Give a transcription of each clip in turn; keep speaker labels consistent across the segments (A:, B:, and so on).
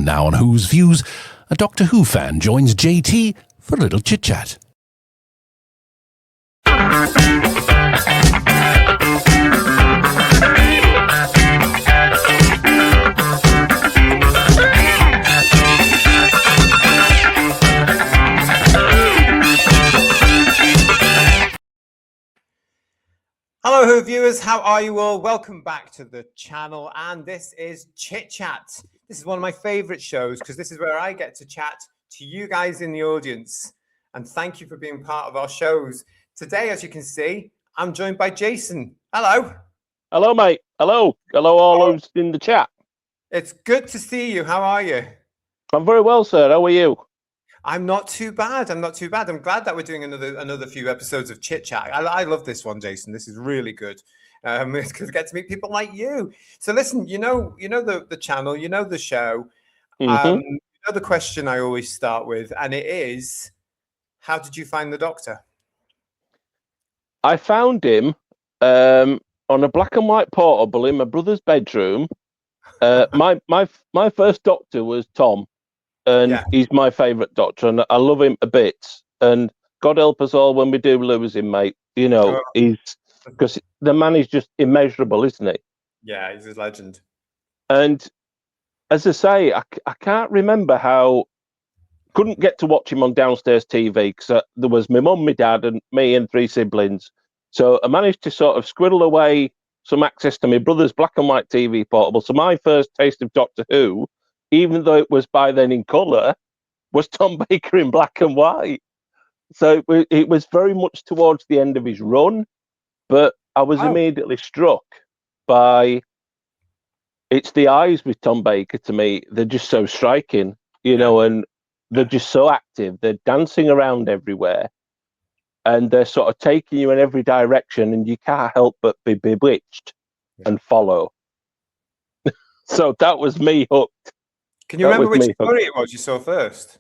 A: Now on Who's Views, a Doctor Who fan joins JT for a little chit-chat.
B: Hello Who viewers, how are you all? Welcome back to the channel, and this is Chit Chat. This is one of my favorite shows because this is where I get to chat to you guys in the audience, and thank you for being part of our shows. Today, as you can see, I'm joined by Jason. Hello.
C: Hello, mate. Hello. Hello, all who's in the chat.
B: It's good to see you. How are you?
C: I'm very well, sir. How are you?
B: I'm not too bad. I'm glad that we're doing another few episodes of Chit Chat. I love this one, Jason. This is really good. It's good to get to meet people like you. So listen, you know the channel, you know the show. You know the question I always start with, and it is, how did you find the Doctor?
C: I found him on a black and white portable in my brother's bedroom. My first Doctor was Tom, and he's my favourite Doctor, and I love him a bit. And God help us all when we do lose him, mate. You know, he's because the man is just immeasurable, isn't he?
B: Yeah, he's a legend.
C: And as I say, I can't remember how. Couldn't get to watch him on downstairs TV because there was my mum, my dad, and me and three siblings. So I managed to sort of squirrel away some access to my brother's black and white TV portable. So my first taste of Doctor Who, even though it was by then in colour, was Tom Baker in black and white. So it was very much towards the end of his run, but I was immediately struck by it's the eyes with Tom Baker. To me, they're just so striking, you know, and they're just so active. They're dancing around everywhere, and they're sort of taking you in every direction, and you can't help but be bewitched and follow. So that was me hooked.
B: Can you remember which story it was you saw first?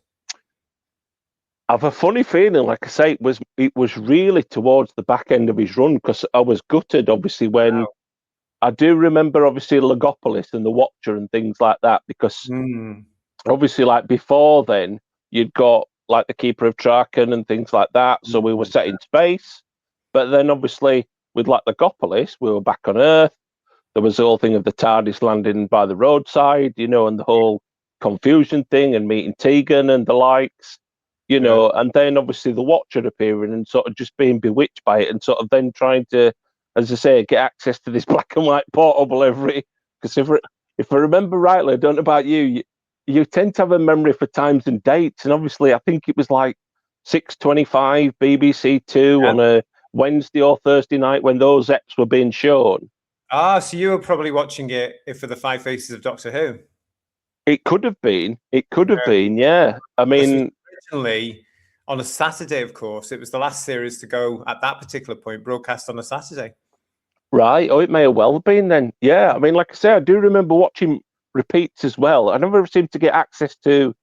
C: I have a funny feeling, like I say, it was really towards the back end of his run because I was gutted, obviously, when I do remember, obviously, Logopolis and the Watcher and things like that, because obviously, like before then, you'd got like the Keeper of Traken and things like that. So we were set in space, but then obviously with like Logopolis, we were back on Earth. There was the whole thing of the TARDIS landing by the roadside, you know, and the whole confusion thing and meeting Tegan and the likes, you know, and then obviously the Watcher appearing and sort of just being bewitched by it and sort of then trying to, as I say, get access to this black and white portable because if I remember rightly, I don't know about you, you tend to have a memory for times and dates, and obviously I think it was like 6:25 BBC Two on a Wednesday or Thursday night when those eps were being shown.
B: So you were probably watching it for the Five Faces of Doctor Who.
C: It could have been. It could have been. Yeah. I mean,
B: originally on a Saturday, of course, it was the last series to go at that particular point, broadcast on a Saturday.
C: Right. Oh, it may have well been then. Yeah. I mean, like I say, I do remember watching repeats as well. I never seemed to get access to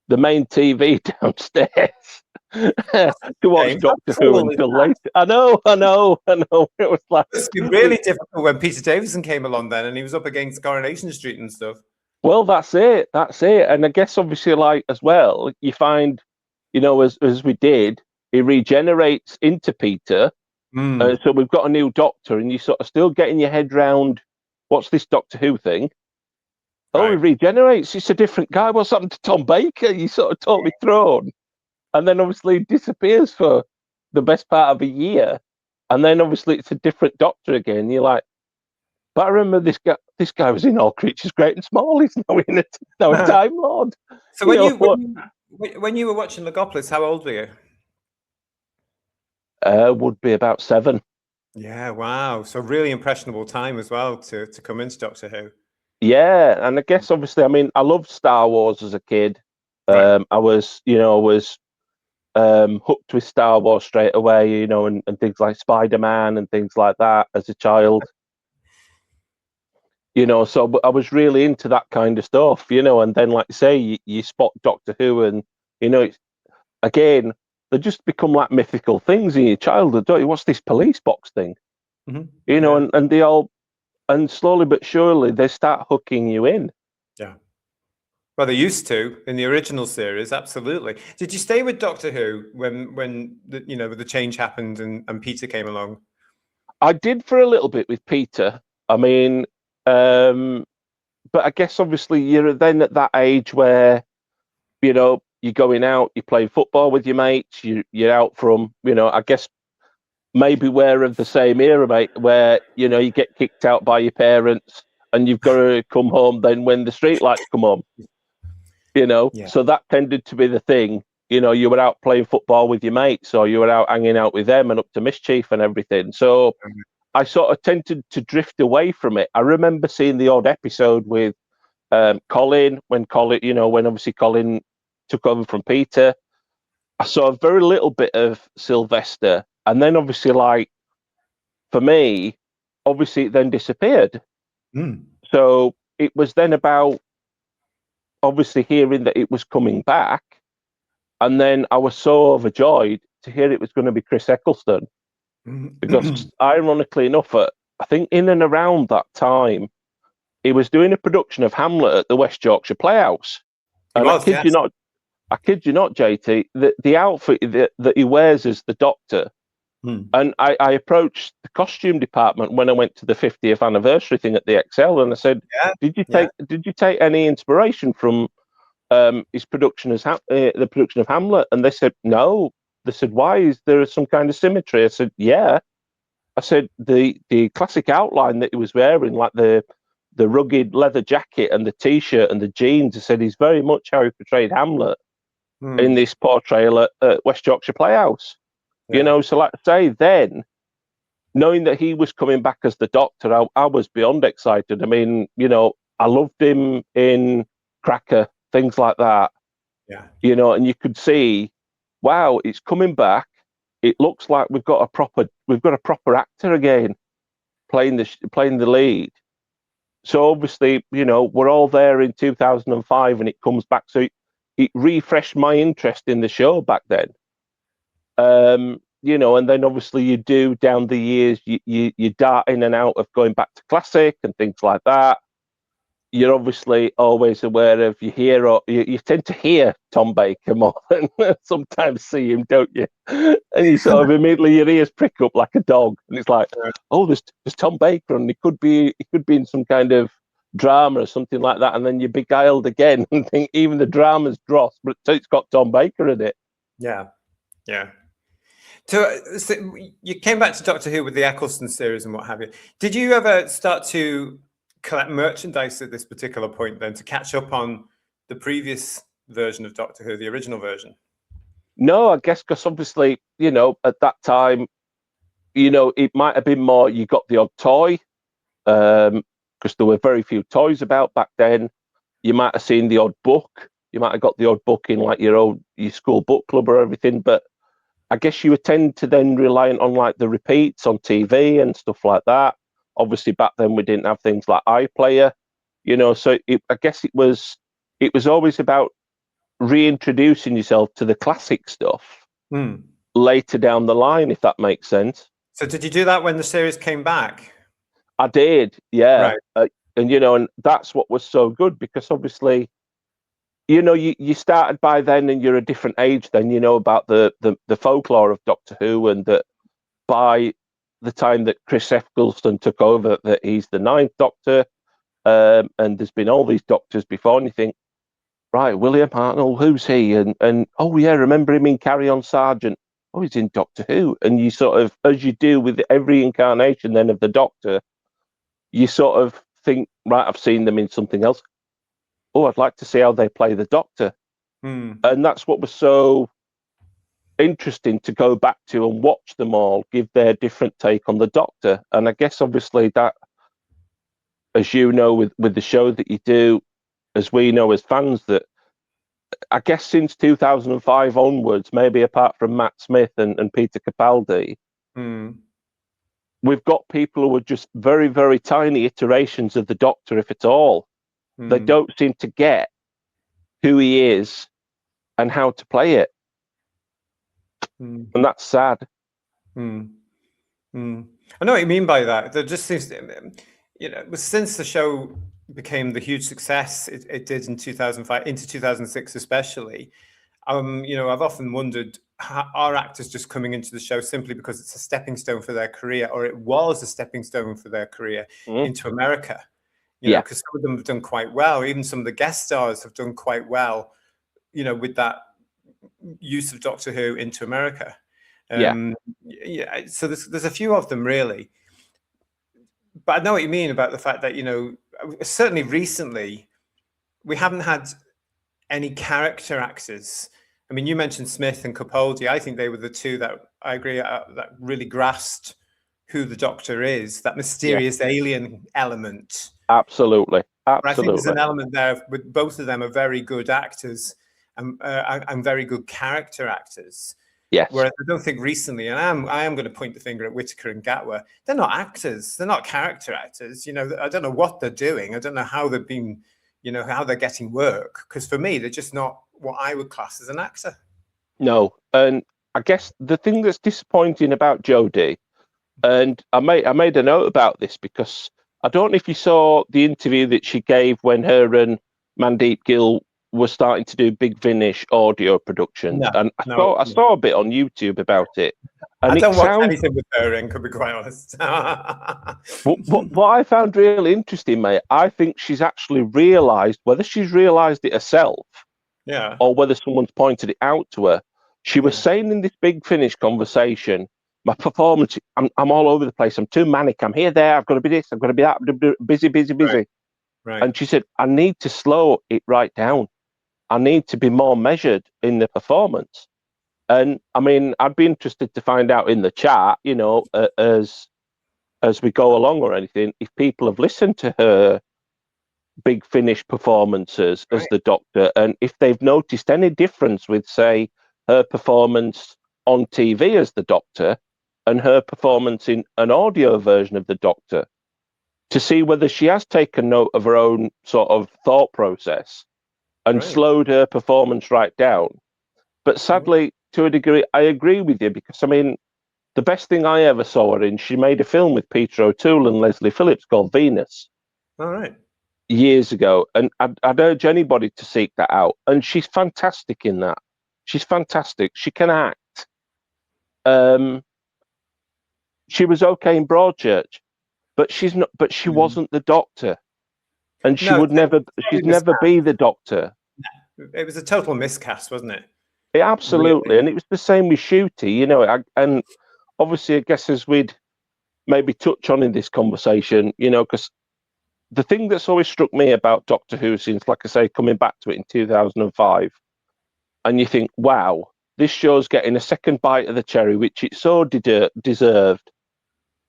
C: the main TV downstairs to watch Doctor Who until later. I know. It was like
B: it's been really difficult when Peter Davison came along then, and he was up against Coronation Street and stuff.
C: Well, that's it. And I guess obviously, like as well, you find, you know, as we did, he regenerates into Peter. So we've got a new Doctor, and you sort of still getting your head round what's this Doctor Who thing. Oh, he regenerates. It's a different guy. What's happened to Tom Baker? You sort of totally thrown. And then obviously he disappears for the best part of a year. And then obviously it's a different Doctor again. You're like, but I remember this guy was in All Creatures Great and Small. He's now a Time Lord.
B: So when you were watching Logopolis, how old were you?
C: Would be about 7.
B: Yeah, wow. So really impressionable time as well to come into Doctor Who.
C: Yeah, and I guess obviously, I mean, I loved Star Wars as a kid. I was hooked with Star Wars straight away, you know, and things like Spider-Man and things like that as a child. You know, so I was really into that kind of stuff, you know, and then like you say, you spot Doctor Who and, you know, again, they just become like mythical things in your childhood, don't you? What's this police box thing? You know, and they all, and slowly but surely they start hooking you in.
B: Yeah. Well, they used to in the original series, absolutely. Did you stay with Doctor Who when the change happened and Peter came along?
C: I did for a little bit with Peter. I mean, but I guess obviously you're then at that age where, you're going out, you're playing football with your mates, you're out from, I guess maybe we're of the same era, mate, where, you get kicked out by your parents and you've got to come home then when the streetlights come on,
B: Yeah.
C: So that tended to be the thing. You were out playing football with your mates or you were out hanging out with them and up to mischief and everything. So I sort of tended to drift away from it. I remember seeing the odd episode with Colin, when obviously Colin took over from Peter. I saw a very little bit of Sylvester, and then obviously, like for me, obviously it then disappeared. So it was then about obviously hearing that it was coming back, and then I was so overjoyed to hear it was going to be Chris Eccleston, because ironically enough, I think in and around that time, he was doing a production of Hamlet at the West Yorkshire Playhouse. And I kid you not, JT, the outfit that he wears as the Doctor. And I approached the costume department when I went to the 50th anniversary thing at the XL, and I said, "Did you take any inspiration from his production as the production of Hamlet?" And they said, "No." They said, "Why? Is there some kind of symmetry?" I said, "Yeah." I said, the classic outline that he was wearing, like the rugged leather jacket and the T-shirt and the jeans, I said, he's very much how he portrayed Hamlet in this portrayal at West Yorkshire Playhouse. So like I say, then, knowing that he was coming back as the Doctor, I was beyond excited. I mean, I loved him in Cracker, things like that.
B: Yeah.
C: And you could see, wow, it's coming back. It looks like we've got a proper actor again playing the lead. So obviously, we're all there in 2005, and it comes back. So it refreshed my interest in the show back then. And then obviously you do down the years, you dart in and out of going back to classic and things like that. You're obviously always aware of you tend to hear Tom Baker more than sometimes see him, don't you? And you sort of immediately your ears prick up like a dog, and it's like, oh, there's Tom Baker, and he could be in some kind of drama or something like that, and then you're beguiled again and think even the drama's dross, but it's got Tom Baker in it.
B: Yeah. So you came back to Doctor Who with the Eccleston series and what have you. Did you ever start to collect merchandise at this particular point then to catch up on the previous version of Doctor Who, the original version?
C: No, I guess because obviously, at that time, it might have been more you got the odd toy, because there were very few toys about back then. You might have seen the odd book. You might have got the odd book in like your school book club or everything, but I guess you would tend to then reliant on like the repeats on TV and stuff like that. Obviously, back then we didn't have things like iPlayer, so I guess it was always about reintroducing yourself to the classic stuff later down the line, if that makes sense.
B: So did you do that when the series came back?
C: I did, yeah.
B: Right.
C: And that's what was so good, because obviously, you started by then and you're a different age then, about the folklore of Doctor Who, and that by the time that Chris Eccleston took over, that he's the 9th Doctor, and there's been all these Doctors before, and you think, right, William Hartnell, who's he? And oh yeah, remember him in Carry On Sergeant? Oh, he's in Doctor Who. And you sort of, as you do with every incarnation then of the Doctor, you sort of think, right, I've seen them in something else. Oh, I'd like to see how they play the Doctor. And that's what was so interesting, to go back to and watch them all give their different take on the Doctor. And I guess obviously that, as you know, with the show that you do, as we know as fans, that I guess since 2005 onwards, maybe apart from Matt Smith and Peter Capaldi, we've got people who are just very, very tiny iterations of the Doctor, if at all. They don't seem to get who he is and how to play it. And that's sad.
B: I know what you mean by that. There just seems to, it was since the show became the huge success it did in 2005 into 2006 especially. I've often wondered, are actors just coming into the show simply because it's a stepping stone for their career, or it was a stepping stone for their career into America? Because some of them have done quite well. Even some of the guest stars have done quite well, with that use of Doctor Who into America. So there's a few of them really. But I know what you mean about the fact that, certainly recently, we haven't had any character actors. I mean, you mentioned Smith and Capaldi. I think they were the two that I agree that really grasped who the Doctor is, that mysterious alien element.
C: Absolutely.
B: But I think there's an element there with both of them are very good actors and very good character actors.
C: Yes.
B: Whereas I don't think recently, and I am going to point the finger at Whittaker and Gatwa, they're not actors. They're not character actors. I don't know what they're doing. I don't know how they've been, how they're getting work. Because for me, they're just not what I would class as an actor.
C: No. And I guess the thing that's disappointing about Jodie, and I made a note about this because I don't know if you saw the interview that she gave when her and Mandeep Gill were starting to do Big Finish audio productions, and I saw a bit on YouTube about it. And
B: I don't watch anything with her in, to be quite honest.
C: what I found really interesting, mate, I think she's actually realised, whether she's realised it herself, or whether someone's pointed it out to her. She was saying in this Big Finish conversation, my performance, I'm all over the place. I'm too manic. I'm here, there. I've got to be this. I've got to be that. Busy.
B: Right.
C: And she said, I need to slow it right down. I need to be more measured in the performance. And I mean, I'd be interested to find out in the chat, as we go along or anything, if people have listened to her Big Finish performances as the Doctor, and if they've noticed any difference with, say, her performance on TV as the Doctor and her performance in an audio version of the Doctor, to see whether she has taken note of her own sort of thought process and slowed her performance right down. But sadly, to a degree, I agree with you, because, I mean, the best thing I ever saw her in, she made a film with Peter O'Toole and Leslie Phillips called Venus.
B: All right.
C: Years ago. And I'd urge anybody to seek that out. And she's fantastic in that. She's fantastic. She can act. She was okay in Broadchurch, but she's not. But she wasn't the Doctor, and she would never. She'd never be the Doctor.
B: It was a total miscast, wasn't it?
C: Absolutely, really. And it was the same with Shooty. And obviously, I guess as we'd maybe touch on in this conversation, because the thing that's always struck me about Doctor Who since, like I say, coming back to it in 2005, and you think, wow, this show's getting a second bite of the cherry, which it so deserved.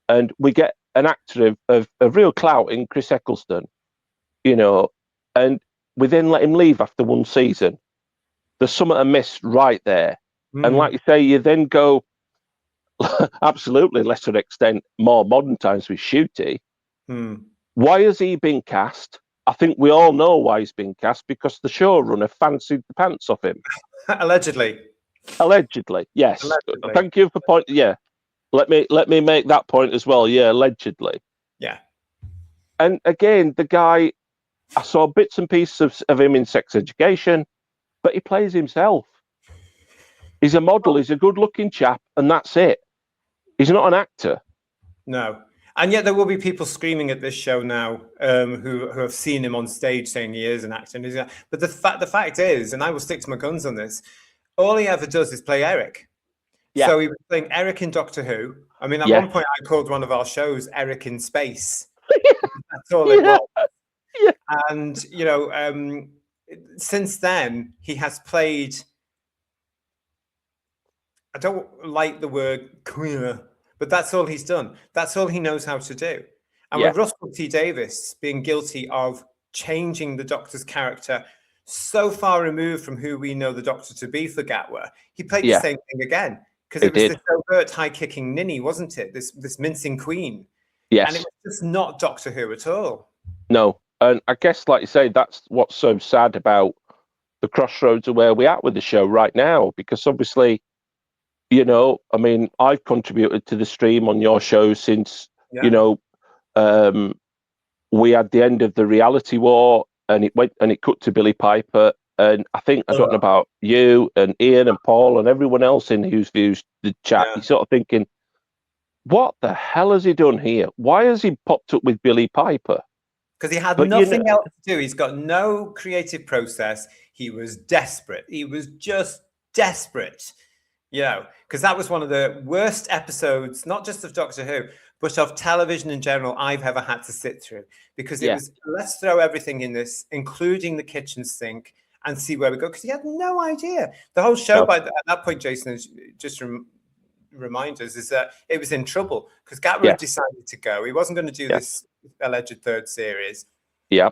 C: And we get an actor of real clout in Chris Eccleston, and we then let him leave after one season. There's something amiss right there. And like you say, you then go, absolutely, lesser extent, more modern times with Shooty. Why has he been cast? I think we all know why he's been cast, because the showrunner fancied the pants off him.
B: Allegedly,
C: yes.
B: Allegedly.
C: Thank you for pointing. Yeah, let me make that point as well. Yeah, allegedly.
B: Yeah.
C: And again, the guy, I saw bits and pieces of him in Sex Education, but he plays himself. He's a model. He's a good-looking chap, and that's it. He's not an actor.
B: No. And yet there will be people screaming at this show now who have seen him on stage saying he is an actor. But the fact is, and I will stick to my guns on this, all he ever does is play Eric. Yeah. So he was playing Eric in Doctor Who. I mean, at one point I called one of our shows Eric in Space. That's all it was. Yeah. And, since then, he has played, I don't like the word queer, but that's all he's done. That's all he knows how to do. And with Russell T Davies being guilty of changing the Doctor's character so far removed from who we know the Doctor to be for Gatwa, he played the same thing again. Because it was this overt high-kicking ninny, wasn't it? This mincing queen.
C: Yes.
B: And it was just not Doctor Who at all.
C: No. And I guess, like you say, that's what's so sad about the crossroads of where we're at with the show right now. Because obviously, I mean, I've contributed to the stream on your show since, we had the end of the reality war, and it cut to Billy Piper. And I don't know about you and Ian and Paul and everyone else in WhosViews the chat. You're sort of thinking, what the hell has he done here? Why has he popped up with Billy Piper?
B: Because he had nothing else to do. He's got no creative process. He was desperate. He was just desperate, because that was one of the worst episodes, not just of Doctor Who, but of television in general I've ever had to sit through. Because it was, let's throw everything in this, including the kitchen sink, and see where we go. Because he had no idea. The whole show, at that point, Jason, is just remind us, is that it was in trouble because Gatwa had decided to go. He wasn't going to do this alleged third series.
C: Yeah.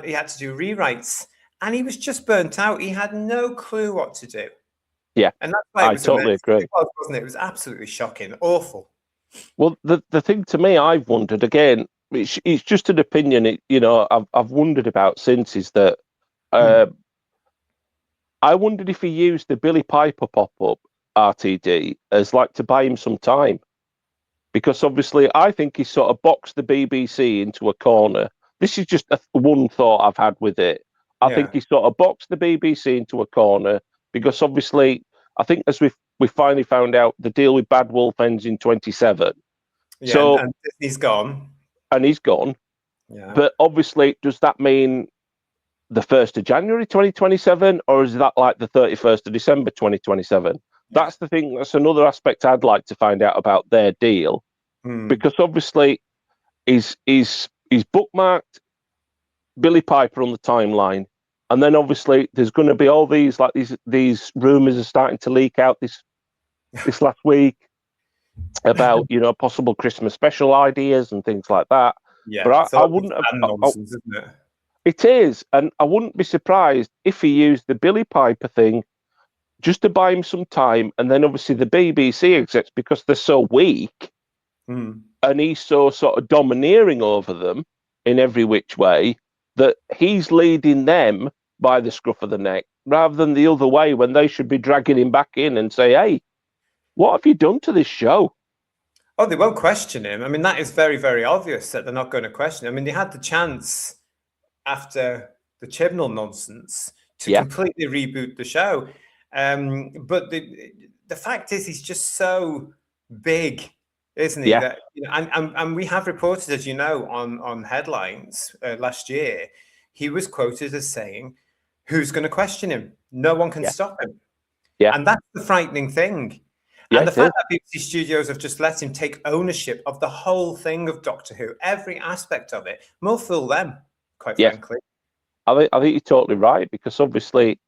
B: He had to do rewrites, and he was just burnt out. He had no clue what to do.
C: Yeah.
B: And that's why
C: I totally agree.
B: It was, wasn't it? It was absolutely shocking, awful.
C: Well, the thing to me, I've wondered again, it's just an opinion, I've wondered about since, is that I wondered if he used the Billy Piper pop-up RTD as like to buy him some time. Because obviously I think he sort of boxed the BBC into a corner. This is just one thought I've had with it. I think he sort of boxed the BBC into a corner because obviously I think as we finally found out, the deal with Bad Wolf ends in 27.
B: Yeah,
C: so,
B: and he's gone.
C: And he's gone.
B: Yeah.
C: But obviously, does that mean the 1st of January 2027, or is that like the 31st of December 2027? That's the thing. That's another aspect I'd like to find out about their deal, because obviously he's bookmarked Billy Piper on the timeline, and then obviously there's going to be all these these rumors are starting to leak out this last week about possible Christmas special ideas and things like that.
B: Yeah,
C: but I wouldn't have.
B: Nonsense, isn't it?
C: It is, and I wouldn't be surprised if he used the Billy Piper thing just to buy him some time, and then obviously the BBC execs, because they're so weak and he's so sort of domineering over them in every which way, that he's leading them by the scruff of the neck rather than the other way, when they should be dragging him back in and say, hey, what have you done to this show?
B: Oh, they won't question him. I mean, that is very, very obvious that they're not going to question him. I mean, they had the chance after the Chibnall nonsense to completely reboot the show. But the fact is, he's just so big, isn't he? That, and we have reported, as you know, on headlines last year, he was quoted as saying, who's going to question him? No one can stop him.
C: Yeah.
B: And that's the frightening thing. And the fact that BBC Studios have just let him take ownership of the whole thing of Doctor Who, every aspect of it, will fool them, quite frankly.
C: I think you're totally right, because obviously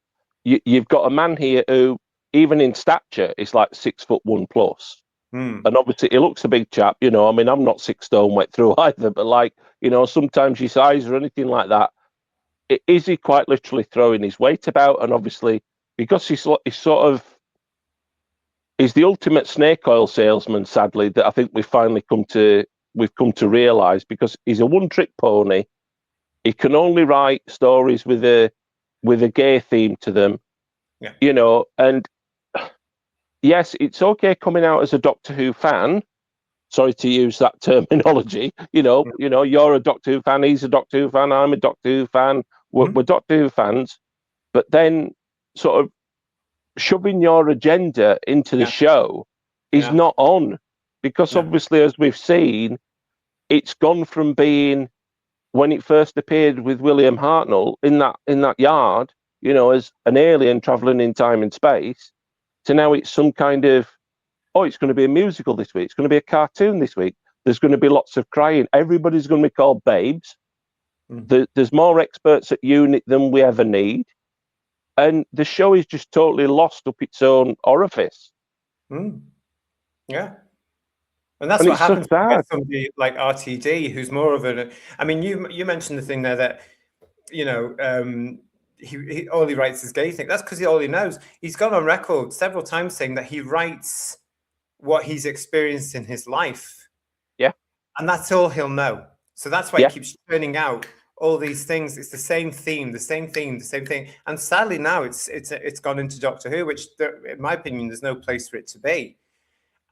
C: you've got a man here who, even in stature, is like 6'1" plus. And obviously he looks a big chap, I mean, I'm not 6 stone wet through either, but sometimes your size or anything like that, is he quite literally throwing his weight about? And obviously, because he's the ultimate snake oil salesman, sadly, that I think we've come to realise, because he's a one-trick pony. He can only write stories with a gay theme to them, and yes, it's okay coming out as a Doctor Who fan. Sorry to use that terminology. You're a Doctor Who fan, he's a Doctor Who fan, I'm a Doctor Who fan. We're Doctor Who fans, but then sort of shoving your agenda into the show is not on, because obviously, as we've seen, it's gone from being, when it first appeared with William Hartnell in that yard, as an alien traveling in time and space, to now it's some kind of, it's going to be a musical this week, it's going to be a cartoon this week, there's going to be lots of crying, everybody's going to be called babes, there's more experts at unit than we ever need, and the show is just totally lost up its own orifice.
B: Yeah. And that's what happens with somebody like RTD, who's more of an, I mean, you mentioned the thing there that, he all he writes is gay thing. That's because all he knows. He's gone on record several times saying that he writes what he's experienced in his life. Yeah. And that's all he'll know. So that's why he keeps churning out all these things. It's the same theme, the same thing. And sadly now it's gone into Doctor Who, which in my opinion, there's no place for it to be.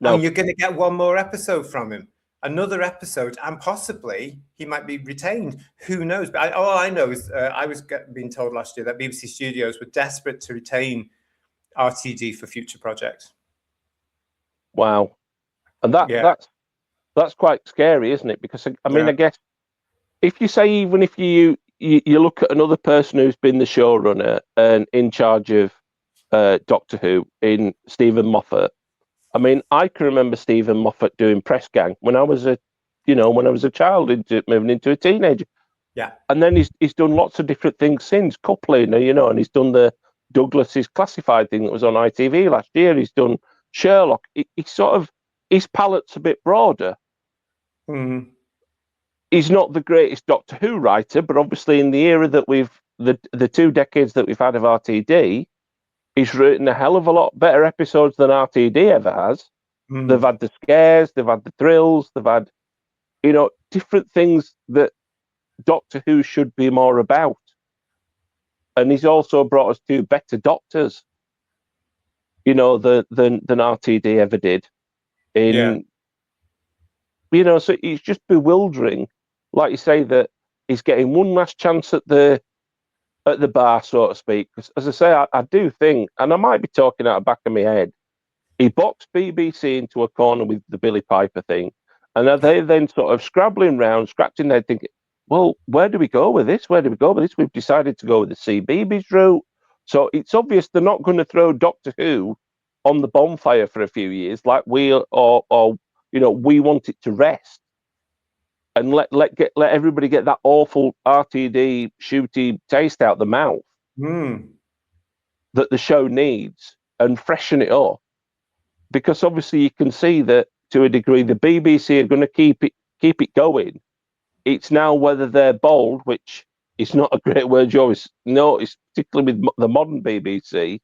B: No. And you're going to get one more episode from him. another episode, and possibly he might be retained. Who knows? But all I know is I was being told last year that BBC Studios were desperate to retain RTD for future projects.
C: Wow, and that's quite scary, isn't it? Because I mean, I guess if you say, even if you look at another person who's been the showrunner and in charge of Doctor Who, in Stephen Moffat. I mean, I can remember Stephen Moffat doing Press Gang when I was a child, moving into a teenager.
B: Yeah.
C: And then he's done lots of different things since, coupling, and he's done the Douglas's Classified thing that was on ITV last year. He's done Sherlock. His palette's a bit broader.
B: Mm.
C: He's not the greatest Doctor Who writer, but obviously in the era that the 2 decades that we've had of RTD, he's written a hell of a lot better episodes than RTD ever has.
B: Mm.
C: They've had the scares, they've had the thrills, they've had, different things that Doctor Who should be more about. And he's also brought us 2 better Doctors, than RTD ever did. So it's just bewildering. Like you say, that he's getting one last chance at the bar, so to speak. Because, as I say, I do think, and I might be talking out the back of my head, he boxed BBC into a corner with the Billy Piper thing, and are they then sort of scrabbling round, scratching their head, thinking, well, where do we go with this? Where do we go with this? We've decided to go with the CBeebies route. So it's obvious they're not going to throw Doctor Who on the bonfire for a few years, like we want it to rest. And let everybody get that awful RTD shooty taste out the mouth that the show needs, and freshen it up. Because obviously you can see that to a degree the BBC are going to keep it going. It's now whether they're bold, which is not a great word you always notice, particularly with the modern BBC,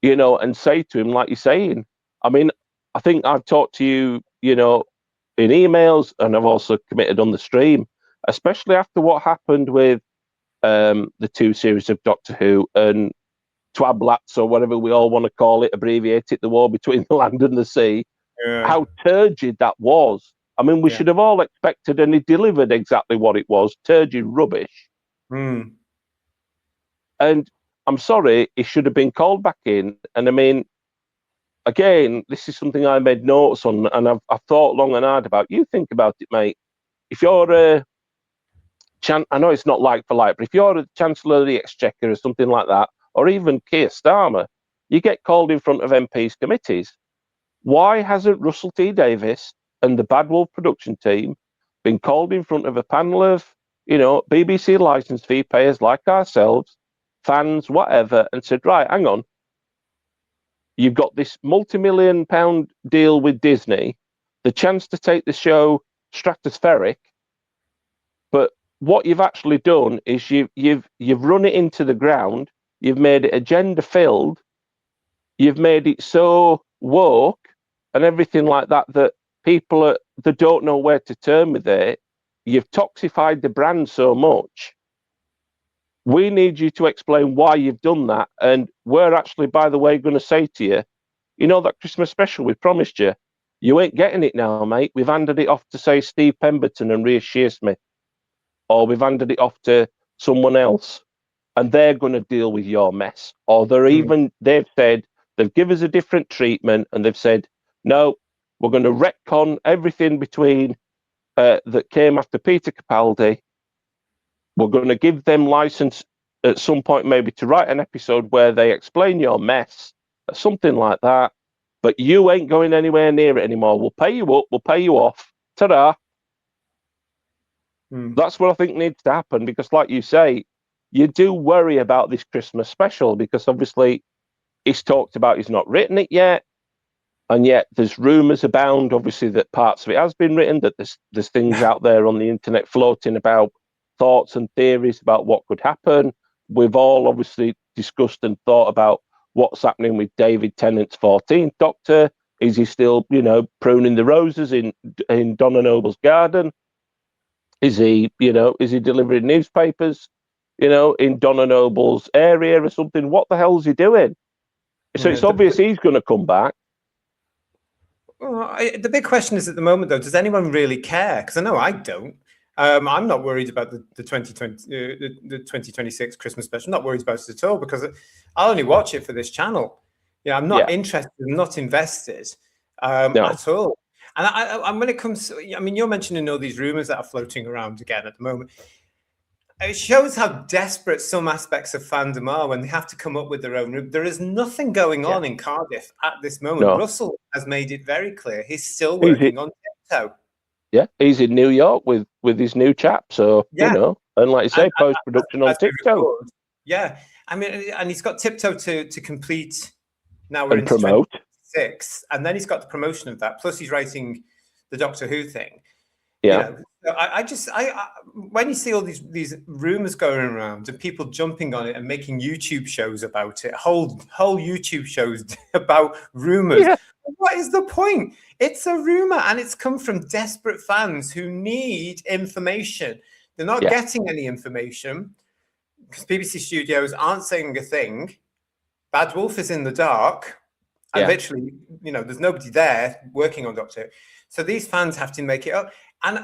C: and say to him, like you're saying. I mean, I think I've talked to you, in emails, and I've also committed on the stream, especially after what happened with the 2 series of Doctor Who and Twablats, or whatever we all want to call it, abbreviate it, the war between the land and the sea, how turgid that was. I mean, we should have all expected, and he delivered exactly what it was, turgid rubbish. And I'm sorry, he should have been called back in. And I mean, again, this is something I made notes on, and I've thought long and hard about. You think about it, mate. If you're I know it's not like for like, but if you're the Chancellor of the Exchequer or something like that, or even Keir Starmer, you get called in front of MPs' committees. Why hasn't Russell T Davies and the Bad Wolf production team been called in front of a panel of, BBC licence fee payers like ourselves, fans, whatever, and said, right, hang on, you've got this multi-million-pound deal with Disney, the chance to take the show stratospheric, but what you've actually done is you've run it into the ground, you've made it agenda filled, you've made it so woke and everything like that people that don't know where to turn with it. You've toxified the brand so much. We need you to explain why you've done that, and we're actually, by the way, going to say to you, that Christmas special we promised you, you ain't getting it now, mate. We've handed it off to, say, Steve Pemberton and Rhea Shearsmith, or we've handed it off to someone else, and they're going to deal with your mess. Or they've said, they've given us a different treatment, and they've said, no, we're going to retcon everything between that came after Peter Capaldi. We're going to give them license at some point, maybe, to write an episode where they explain your mess, or something like that. But you ain't going anywhere near it anymore. We'll pay you up, we'll pay you off. Ta-da. That's what I think needs to happen, because, like you say, you do worry about this Christmas special, because obviously he's talked about he's not written it yet, and yet there's rumours abound, obviously, that parts of it has been written, that there's things out there on the internet floating about thoughts and theories about what could happen. We've all obviously discussed and thought about what's happening with David Tennant's 14th Doctor. Is he still, pruning the roses in Donna Noble's garden? Is he delivering newspapers, in Donna Noble's area or something? What the hell is he doing? So it's obvious he's going to come back.
B: Well, the big question is at the moment, though, does anyone really care? Because I know I don't. I'm not worried about the 2020 the 2026 Christmas special. I'm not worried about it at all because I'll only watch it for this channel. Yeah, I'm not interested, I'm not invested at all. And when it comes, I mean, you're mentioning all these rumors that are floating around again at the moment. It shows how desperate some aspects of fandom are when they have to come up with their own. There is nothing going on in Cardiff at this moment.
C: No.
B: Russell has made it very clear he's still working on Tiptoe.
C: Yeah, he's in New York with his new chap. So, you know, and like you say, post-production on Tiptoe.
B: Yeah, I mean, and he's got Tiptoe to complete. Now we're
C: And
B: into
C: promote.
B: 26, and then he's got the promotion of that. Plus, he's writing the Doctor Who thing.
C: Yeah.
B: You know, I when you see all these rumors going around and people jumping on it and making YouTube shows about it, whole YouTube shows about rumors.
C: Yeah.
B: What is the point? It's a rumor, and it's come from desperate fans who need information. They're not getting any information because BBC Studios aren't saying a thing. Bad Wolf is in the dark, and literally, you know, there's nobody there working on Doctor Who. So these fans have to make it up. And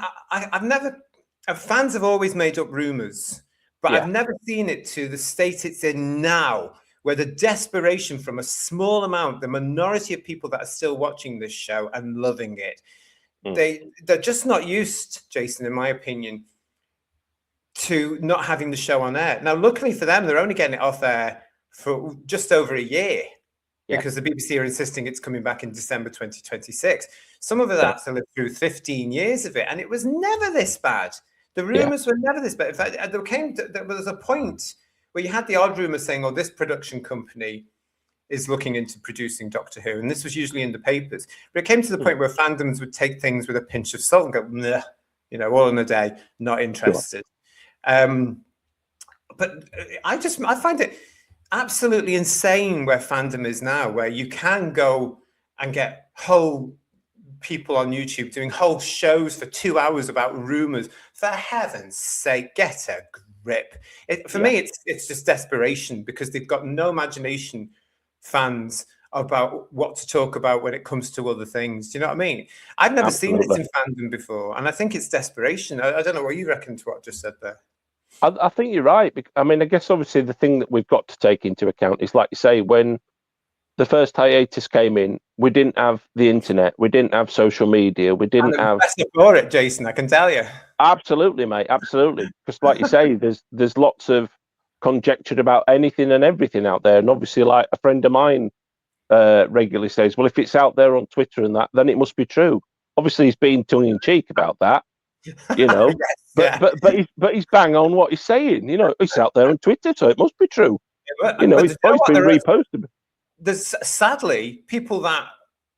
B: fans have always made up rumors, but I've never seen it to the state it's in now, where the desperation from a small amount, the minority of people that are still watching this show and loving it, they're just not used, Jason, in my opinion, to not having the show on air. Now, luckily for them, they're only getting it off air for just over a year because the BBC are insisting it's coming back in December 2026. Some of that's lived through 15 years of it, and it was never this bad. The rumors were never this bad. In fact, there was a point where you had the odd rumor saying, "Oh, this production company is looking into producing Doctor Who," and this was usually in the papers. But it came to the point where fandoms would take things with a pinch of salt and go, "Nah," you know, all in a day, not interested. But I find it absolutely insane where fandom is now, where you can go and get whole people on YouTube doing whole shows for 2 hours about rumors. For heaven's sake, get a grip. For me, it's just desperation because they've got no imagination, fans, about what to talk about when it comes to other things. Do you know what I mean? I've never seen this in fandom before, and I think it's desperation. I don't know what you reckon to what I just said there.
C: I think you're right. I mean, I guess obviously the thing that we've got to take into account is, like you say, when the first hiatus came in, we didn't have the internet, we didn't have social media, we didn't have.
B: For it, Jason, I can tell you.
C: Absolutely, mate. Absolutely, because like you say, there's lots of conjecture about anything and everything out there, and obviously, like a friend of mine regularly says, well, if it's out there on Twitter and that, then it must be true. Obviously, he's being tongue in cheek about that, you know. But he's bang on what he's saying. You know, it's out there on Twitter, so it must be true. You know, it's been reposted.
B: There's sadly people that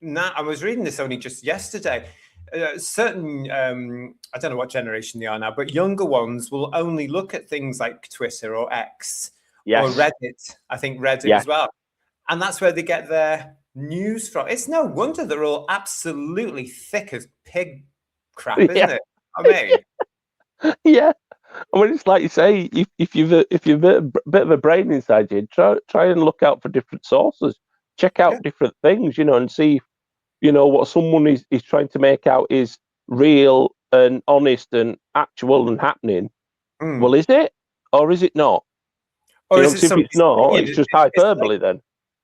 B: I was reading this only just yesterday. Certain I don't know what generation they are now, but younger ones will only look at things like Twitter or X or Reddit. I think Reddit as well, and that's where they get their news from. It's no wonder they're all absolutely thick as pig crap, isn't it? I mean,
C: yeah. I mean, it's like you say, if you've a bit of a brain inside you, try and look out for different sources, check out different things, you know, and see, you know, what someone is trying to make out is real and honest and actual and happening. Well, is it, or is it not?
B: Or
C: you know, if it's not, it's just hyperbole. Then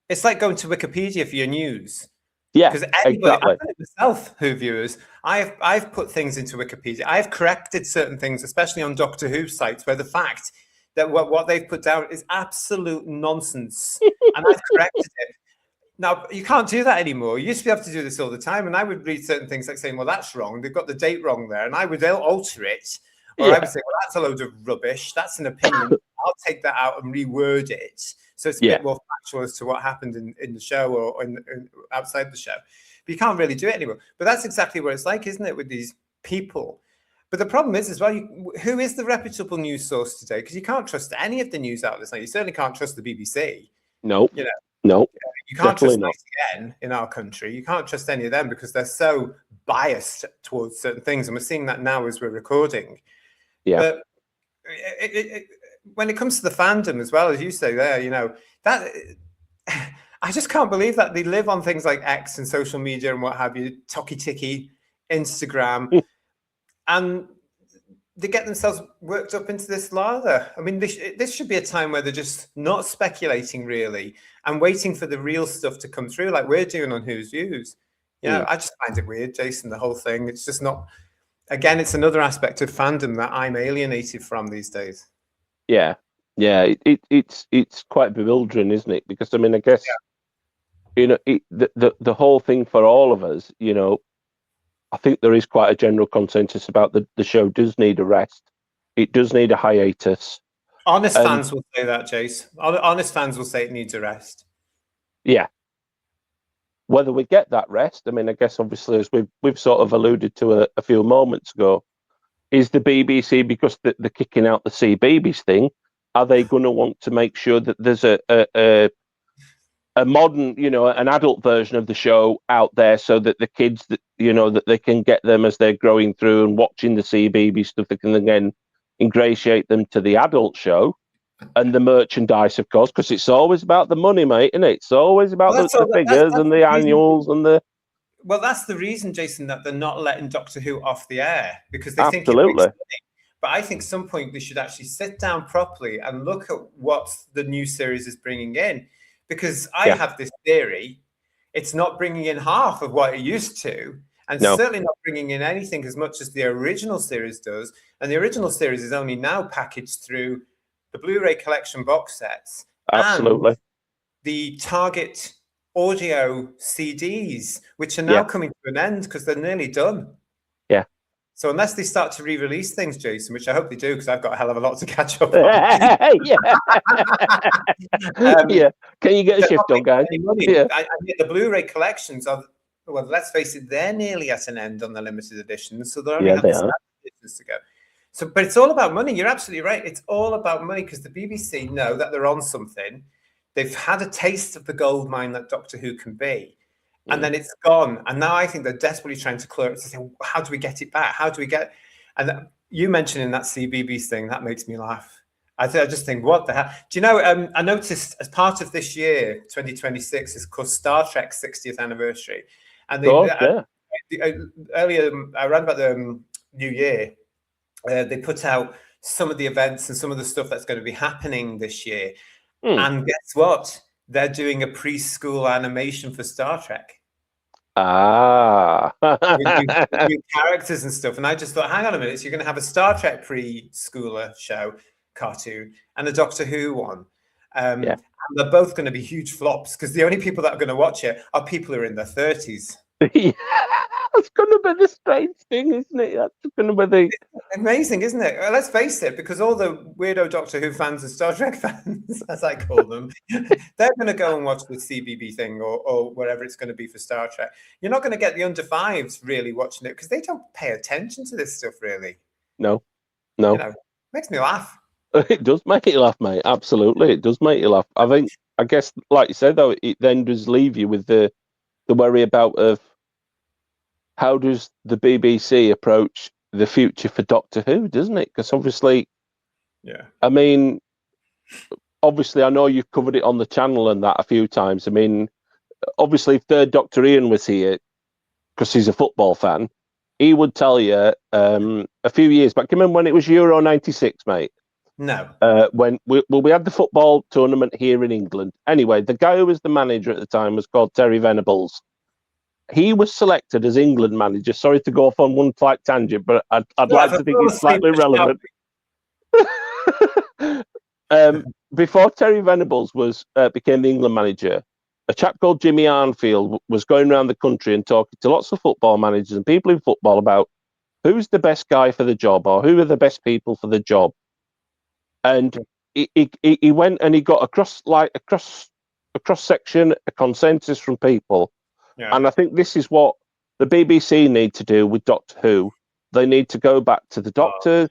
B: it's like going to Wikipedia for your news.
C: Yeah,
B: because anybody, I've done it myself, Who viewers, I've put things into Wikipedia. I've corrected certain things, especially on Doctor Who sites, where the fact that what they've put down is absolute nonsense, and I've corrected it. Now you can't do that anymore. You used to be able to do this all the time, and I would read certain things like saying, "Well, that's wrong. They've got the date wrong there," and I would alter it, or I would say, "Well, that's a load of rubbish. That's an opinion. I'll take that out and reword it." So it's a bit more factual as to what happened in the show or in outside the show. But you can't really do it anymore. But that's exactly what it's like, isn't it, with these people? But the problem is as well, who is the reputable news source today? Because you can't trust any of the news outlets. Now, you certainly can't trust the BBC.
C: No.
B: You know,
C: no.
B: You can't trust ICN in our country. You can't trust any of them because they're so biased towards certain things. And we're seeing that now as we're recording.
C: Yeah.
B: But when it comes to the fandom as well, as you say there, you know, that I just can't believe that they live on things like X and social media and what have you, Toki Tiki, Instagram, and they get themselves worked up into this lather. I mean, this should be a time where they're just not speculating really and waiting for the real stuff to come through, like we're doing on Who's Views. I just find it weird, Jason, the whole thing. It's just not. Again, it's another aspect of fandom that I'm alienated from these days.
C: Yeah, it's quite bewildering, isn't it? Because I mean, I guess the whole thing for all of us, I think there is quite a general consensus about the show does need a rest. It does need a hiatus.
B: Honest fans will say that, Jace. Honest fans will say it needs a rest.
C: Yeah. Whether we get that rest, I mean, I guess obviously as we've sort of alluded to a few moments ago, is the BBC, because they're kicking out the CBeebies thing, are they going to want to make sure that there's a modern, an adult version of the show out there so that the kids that that they can get them as they're growing through and watching the CBeebies stuff, they can again ingratiate them to the adult show and the merchandise, of course, because it's always about the money, mate, isn't it? It's always about the figures and the annuals and the.
B: Well, that's the reason, Jason, that they're not letting Doctor Who off the air, because they think
C: Absolutely.
B: it makes money. But I think some point they should actually sit down properly and look at what the new series is bringing in. Because I have this theory, it's not bringing in half of what it used to, and certainly not bringing in anything as much as the original series does. And the original series is only now packaged through the Blu-ray collection box sets.
C: Absolutely.
B: And the Target audio CDs, which are now coming to an end because they're nearly done.
C: Yeah.
B: So unless they start to re-release things, Jason, which I hope they do, because I've got a hell of a lot to catch up on.
C: Yeah. Can you get a shift on, guys?
B: Yeah. The Blu-ray collections are, well, let's face it, they're nearly at an end on the limited editions, so they only have the standard editions to go. So, but it's all about money. You're absolutely right. It's all about money because the BBC know that they're on something. They've had a taste of the gold mine that Doctor Who can be, and then it's gone. And now I think they're desperately trying to clear it to say, how do we get it back? How do we get? And you mentioning that CBeebies thing, that makes me laugh. I just think, what the hell? Do you know? I noticed as part of this year, 2026, is called Star Trek's 60th anniversary, and earlier around about the New Year, they put out some of the events and some of the stuff that's going to be happening this year. And guess what? They're doing a preschool animation for Star Trek. With new characters and stuff. And I just thought, hang on a minute, so you're going to have a Star Trek preschooler show, cartoon, and a Doctor Who one. And they're both going to be huge flops because the only people that are going to watch it are people who are in their 30s.
C: That's going to be the strange thing, isn't it? That's going to be the
B: amazing, isn't it? Well, let's face it, because all the weirdo Doctor Who fans and Star Trek fans, as I call them, they're going to go and watch the CBeebies thing or wherever it's going to be for Star Trek. You're not going to get the under fives really watching it because they don't pay attention to this stuff really.
C: No.
B: Makes me laugh.
C: It does make you laugh, mate. Absolutely, it does make you laugh. I guess, like you said, though, it then does leave you with the worry about how does the BBC approach the future for Doctor Who, doesn't it? Because obviously, I mean, obviously, I know you've covered it on the channel and that a few times. I mean, obviously, if Third Doctor Ian was here, because he's a football fan, he would tell you a few years back. Remember when it was Euro '96, mate?
B: No.
C: When we had the football tournament here in England. Anyway, the guy who was the manager at the time was called Terry Venables. He was selected as England manager. Sorry to go off on one slight tangent, but I'd like to think it's slightly relevant. Before Terry Venables became the England manager, a chap called Jimmy Arnfield was going around the country and talking to lots of football managers and people in football about who's the best guy for the job or who are the best people for the job. And he went and he got a cross section, a consensus from people. Yeah. And I think this is what the BBC need to do with Doctor Who. They need to go back to the doctors.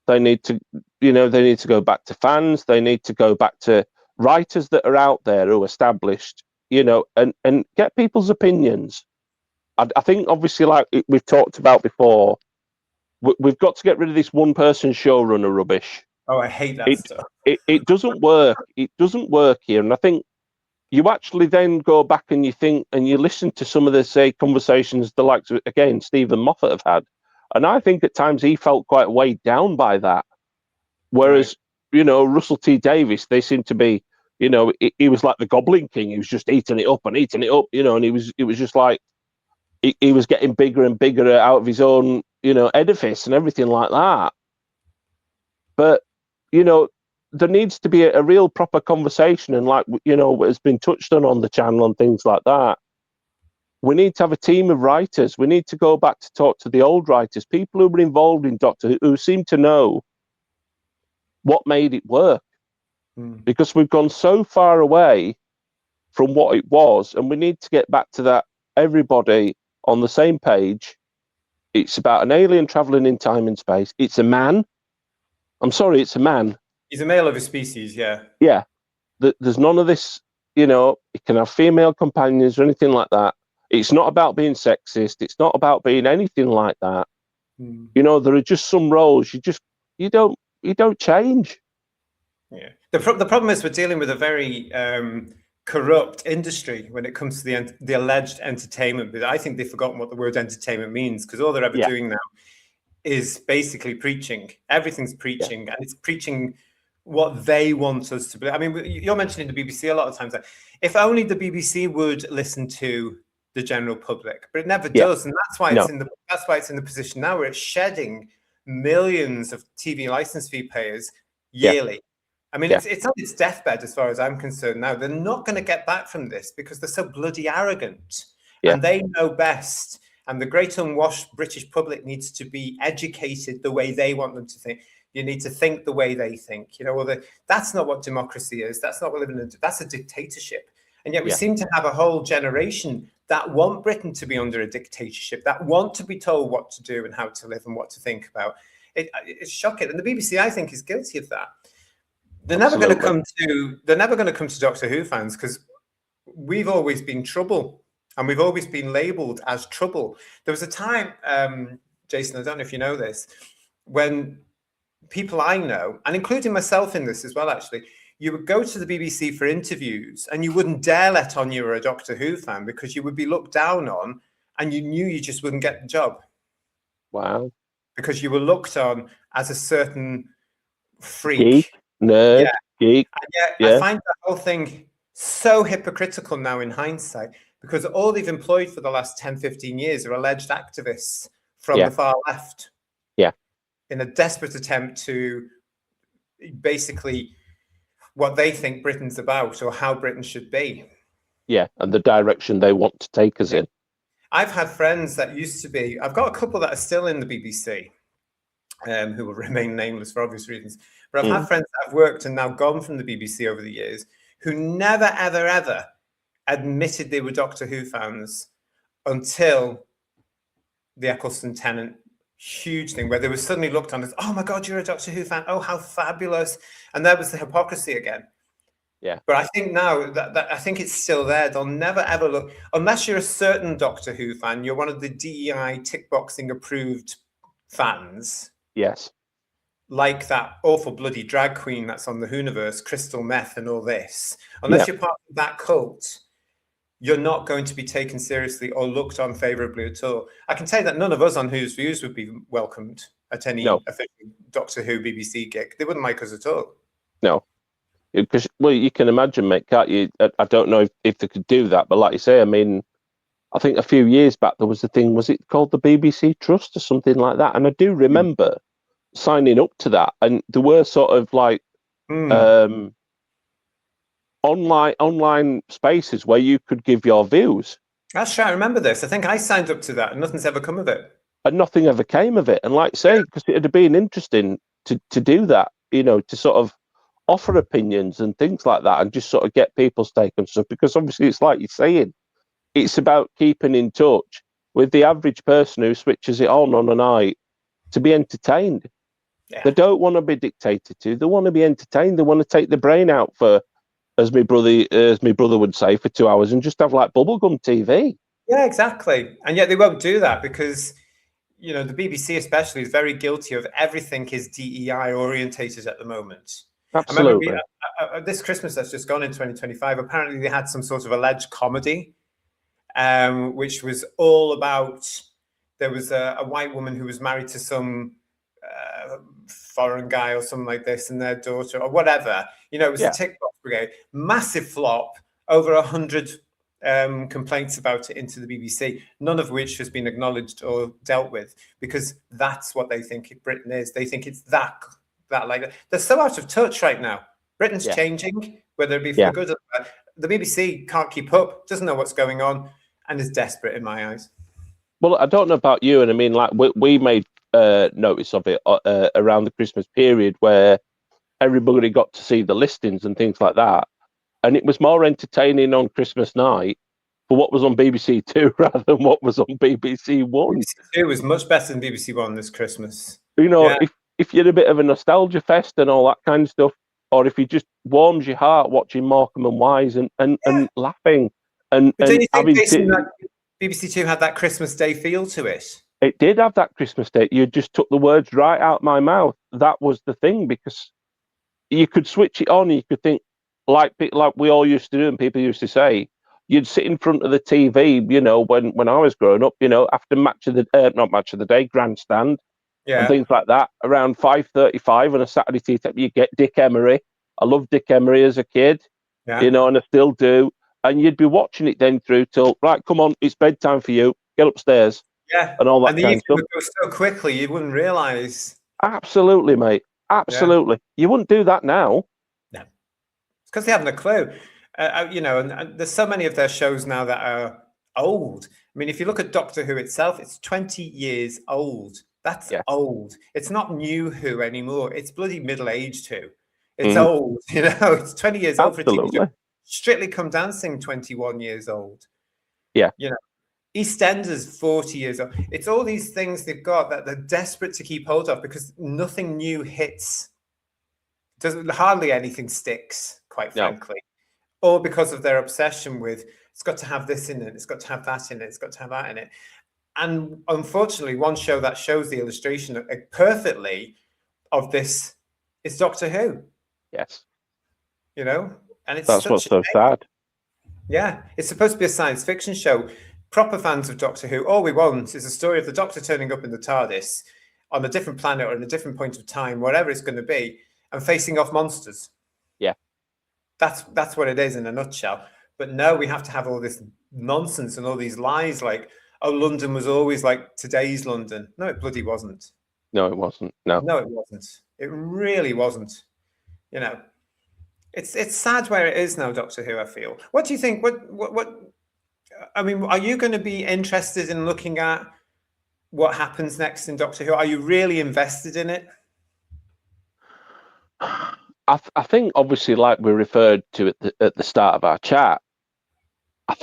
C: They need to, they need to go back to fans. They need to go back to writers that are out there who are established, and get people's opinions. I think, obviously, like we've talked about before, we've got to get rid of this one-person showrunner rubbish.
B: Oh, I hate that stuff.
C: It doesn't work. It doesn't work here. And I think, you actually then go back and you think and you listen to some of the, say, conversations the likes of, again, Stephen Moffat have had. And I think at times he felt quite weighed down by that. Whereas, Russell T Davies, they seem to be, he was like the Goblin King. He was just eating it up, and and it was just like he was getting bigger and bigger out of his own, edifice and everything like that. But, there needs to be a real proper conversation, and like, has been touched on the channel and things like that. We need to have a team of writers. We need to go back to talk to the old writers, people who were involved in Doctor who seem to know what made it work. Because we've gone so far away from what it was, and we need to get back to that, everybody on the same page. It's about an alien traveling in time and space. It's a man. I'm sorry, it's a man.
B: He's a male of his species, yeah.
C: Yeah. There's none of this, it can have female companions or anything like that. It's not about being sexist. It's not about being anything like that. There are just some roles you don't change.
B: Yeah. The problem is we're dealing with a very corrupt industry when it comes to the alleged entertainment. But I think they've forgotten what the word entertainment means, because all they're ever doing now is basically preaching. Everything's preaching, and it's preaching what they want us to believe. I mean, you're mentioning the BBC a lot of times. Like, if only the BBC would listen to the general public, but it never does, and that's why it's in the position now where it's shedding millions of TV license fee payers yearly. I mean, it's on its deathbed as far as I'm concerned now. They're not going to get back from this because they're so bloody arrogant, and they know best. And the great unwashed British public needs to be educated the way they want them to think. You need to think the way they think. That's not what democracy is. That's not what living in. That's a dictatorship. And yet we seem to have a whole generation that want Britain to be under a dictatorship, that want to be told what to do and how to live and what to think about. It's shocking. And the BBC, I think, is guilty of that. They're never going to come to Doctor Who fans, because we've always been trouble, and we've always been labelled as trouble. There was a time, Jason, I don't know if you know this, when people I know, and including myself in this as well, actually, you would go to the BBC for interviews and you wouldn't dare let on you were a Doctor Who fan, because you would be looked down on and you knew you just wouldn't get the job.
C: Wow.
B: Because you were looked on as a certain freak.
C: Geek, nerd, geek.
B: I find the whole thing so hypocritical now in hindsight, because all they've employed for the last 10, 15 years are alleged activists from the far left.
C: Yeah.
B: In a desperate attempt to basically what they think Britain's about, or how Britain should be. Yeah,
C: and the direction they want to take us in.
B: I've had friends that used to be, I've got a couple that are still in the BBC, who will remain nameless for obvious reasons. But I've had friends that have worked and now gone from the BBC over the years, who never, ever, ever admitted they were Doctor Who fans until the Eccleston Tennant huge thing, where they were suddenly looked on as, oh my God, you're a Doctor Who fan. Oh, how fabulous. And there was the hypocrisy again.
C: Yeah.
B: But I think now that I think it's still there. They'll never, ever look, unless you're a certain Doctor Who fan, you're one of the DEI tick boxing approved fans.
C: Yes.
B: Like that awful bloody drag queen that's on the Whoniverse, Crystal Meth and all this. Unless you're part of that cult, you're not going to be taken seriously or looked on favorably at all. I can tell you that none of us on WhosViews would be welcomed at any official Doctor Who BBC gig. They wouldn't like us at all.
C: No. Because, well, you can imagine, mate, can't you? I don't know if they could do that, but like you say, I mean, I think a few years back there was a thing, was it called the BBC Trust or something like that? And I do remember signing up to that, and there were sort of like online spaces where you could give your views.
B: That's right. I remember this. I think I signed up to that, and nothing's ever come of it.
C: And nothing ever came of it. And like I say, because it'd have been interesting to do that, to sort of offer opinions and things like that, and just sort of get people's take on stuff. Because obviously, it's like you're saying, it's about keeping in touch with the average person who switches it on a night to be entertained. Yeah. They don't want to be dictated to. They want to be entertained. They want to take the brain out for, as my brother would say, for 2 hours and just have like bubblegum TV.
B: Yeah, exactly. And yet they won't do that because, the BBC especially is very guilty of everything is DEI orientated at the moment.
C: Absolutely.
B: I remember this Christmas that's just gone in 2025, apparently they had some sort of alleged comedy, which was all about, there was a white woman who was married to some foreign guy or something like this, and their daughter or whatever. You know, it was the TikTok brigade. Massive flop, over 100 complaints about it into the BBC, none of which has been acknowledged or dealt with, because that's what they think Britain is. They think it's that like that. They're so out of touch right now. Britain's changing, whether it be for the good or the bad. The BBC can't keep up, doesn't know what's going on, and is desperate in my eyes.
C: Well, I don't know about you, and I mean, like we made notice of it around the Christmas period, where everybody got to see the listings and things like that, and it was more entertaining on Christmas night for what was on BBC Two rather than what was on BBC One.
B: BBC Two was much better than BBC One this Christmas.
C: You know, if you're a bit of a nostalgia fest and all that kind of stuff, or if it just warms your heart watching Morecambe and Wise and laughing and
B: don't you think,
C: having
B: Jason, that BBC Two had that Christmas Day feel to it?
C: It did have that Christmas Day. You just took the words right out my mouth. That was the thing, because you could switch it on and you could think, like we all used to do and people used to say, you'd sit in front of the TV, you know, when I was growing up, you know, after not match of the day, grandstand and things like that, around 5:35 on a Saturday tea time, you get Dick Emery. I loved Dick Emery as a kid, you know, and I still do. And you'd be watching it then through till, right, come on, it's bedtime for you, get upstairs.
B: Yeah,
C: and all that kind of stuff.
B: Would go so quickly, you wouldn't realise.
C: Absolutely, mate. Absolutely. You wouldn't do that now.
B: No, it's because they haven't a clue. You know, and there's so many of their shows now that are old. I mean, if you look at Doctor Who itself, it's 20 years old. That's old. It's not new Who anymore. It's bloody middle-aged Who. It's old, you know. It's 20 years old for a TV show. Strictly Come Dancing, 21 years old.
C: Yeah.
B: You know, EastEnders, 40 years old. It's all these things they've got that they're desperate to keep hold of, because nothing new hits. Hardly anything sticks, quite frankly. Or because of their obsession with, it's got to have this in it, it's got to have that in it, it's got to have that in it. And unfortunately, one show that shows the illustration perfectly of this is Doctor Who.
C: Yes.
B: You know? And
C: that's what's so sad.
B: Yeah. It's supposed to be a science fiction show. Proper fans of Doctor Who, all we want is a story of the Doctor turning up in the TARDIS on a different planet or in a different point of time, whatever it's going to be, and facing off monsters.
C: Yeah.
B: That's what it is in a nutshell. But no, we have to have all this nonsense and all these lies like, oh, London was always like today's London. No, it bloody wasn't.
C: No, it wasn't. No,
B: it wasn't. It really wasn't. You know, it's sad where it is now, Doctor Who, I feel. What do you think? What I mean, are you going to be interested in looking at what happens next in Doctor Who? Are you really invested in it?
C: I think, obviously, like we referred to at the start of our chat,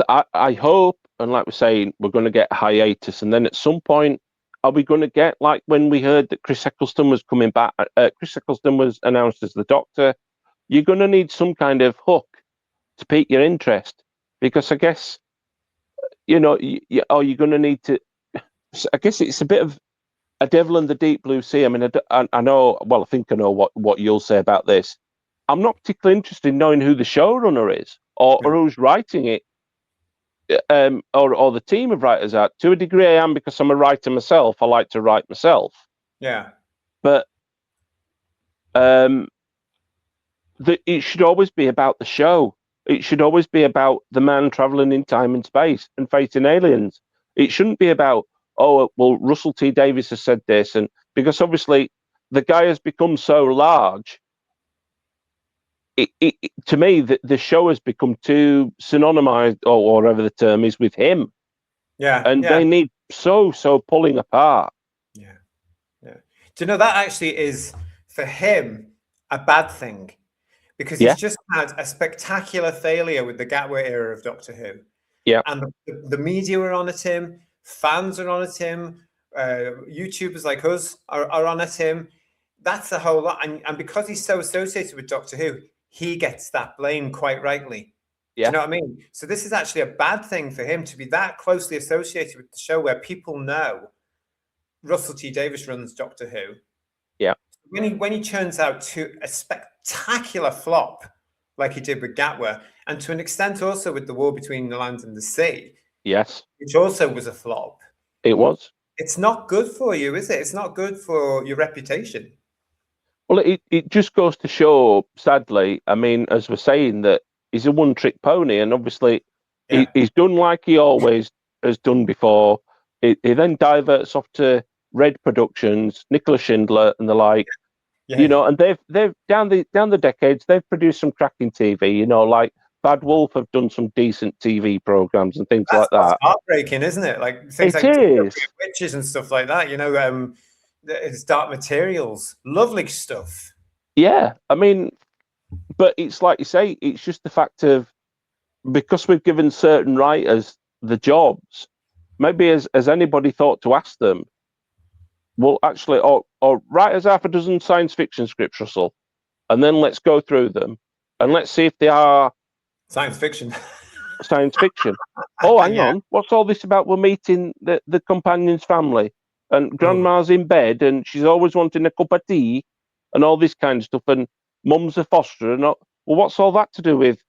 C: I hope, and like we're saying, we're going to get a hiatus, and then at some point, are we going to get, like when we heard that Chris Eccleston was coming back, Chris Eccleston was announced as the Doctor, you're going to need some kind of hook to pique your interest, because I guess, you know, you're going to need to, I guess it's a bit of a devil in the deep blue sea. I mean, I know, well, I think I know what you'll say about this. I'm not particularly interested in knowing who the showrunner is or who's writing it, or the team of writers are. To a degree, I am, because I'm a writer myself. I like to write myself.
B: Yeah.
C: But it should always be about the show. It should always be about the man traveling in time and space and facing aliens. It shouldn't be about, oh, well, Russell T Davies has said this, and because obviously the guy has become so large. To me, the show has become too synonymized, or whatever the term is, with him.
B: Yeah.
C: And they need so pulling apart.
B: Yeah. Yeah. Do you know, that actually is, for him, a bad thing, because he's just had a spectacular failure with the Gatwick era of Doctor Who.
C: Yeah.
B: And the media are on at him, fans are on at him, YouTubers like us are on at him. That's a whole lot. And because he's so associated with Doctor Who, he gets that blame quite rightly. Yeah. Do you know what I mean? So this is actually a bad thing for him to be that closely associated with the show, where people know Russell T Davies runs Doctor Who.
C: Yeah.
B: when he turns out to a spectacular flop, like he did with Gatwa, and to an extent also with the War Between the Land and the Sea,
C: Yes,
B: which also was a flop.
C: it was.
B: It's not good for you, is it? It's not good for your reputation.
C: Well, it just goes to show, sadly, I mean, as we're saying, that he's a one-trick pony, and obviously he's done like he always has done before. He then diverts off to Red Productions, Nicholas Schindler, and the like.
B: Yeah.
C: And they've down the decades they've produced some cracking TV. Like Bad Wolf have done some decent TV programs and things like
B: That's
C: that.
B: heartbreaking, isn't it? Like things
C: It
B: like
C: is.
B: Witches and stuff like that. It's Dark Materials, lovely stuff.
C: Yeah, I mean, but it's like you say, it's just the fact of, because we've given certain writers the jobs, maybe has anybody thought to ask them, well, actually, or write us half a dozen science fiction scripts, Russell, and then let's go through them and let's see if they are
B: science fiction.
C: Science fiction. Oh, hang on, what's all this about? We're meeting the companion's family, and grandma's in bed, and she's always wanting a cup of tea, and all this kind of stuff, and mum's a foster, and all, well, what's all that to do with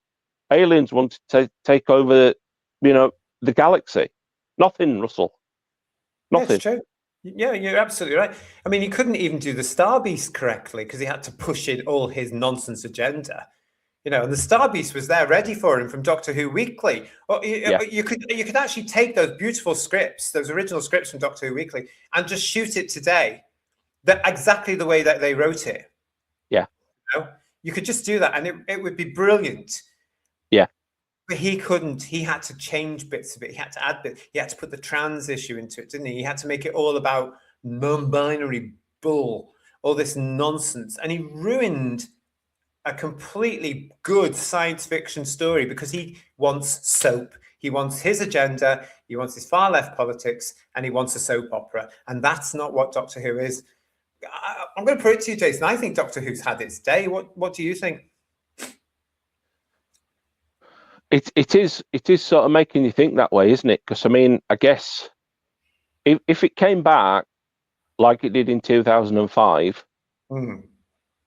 C: aliens wanting to take over, the galaxy? Nothing, Russell. Nothing.
B: Yeah, it's true. Yeah, you're absolutely right. I mean, he couldn't even do the Star Beast correctly because he had to push in all his nonsense agenda. And the Star Beast was there ready for him from Doctor Who Weekly. Or you could actually take those beautiful scripts, those original scripts from Doctor Who Weekly, and just shoot it today, exactly the way that they wrote it.
C: Yeah.
B: You could just do that, and it would be brilliant.
C: Yeah.
B: But he couldn't. He had to change bits of it. He had to add bits. He had to put the trans issue into it, didn't he? He had to make it all about non-binary bull, all this nonsense, and he ruined a completely good science fiction story because he wants soap. He wants his agenda. He wants his far left politics, and he wants a soap opera. And that's not what Doctor Who is. I'm going to put it to you, Jason. I think Doctor Who's had its day. What do you think?
C: It is sort of making you think that way, isn't it? Because I mean, I guess if it came back like it did in 2005,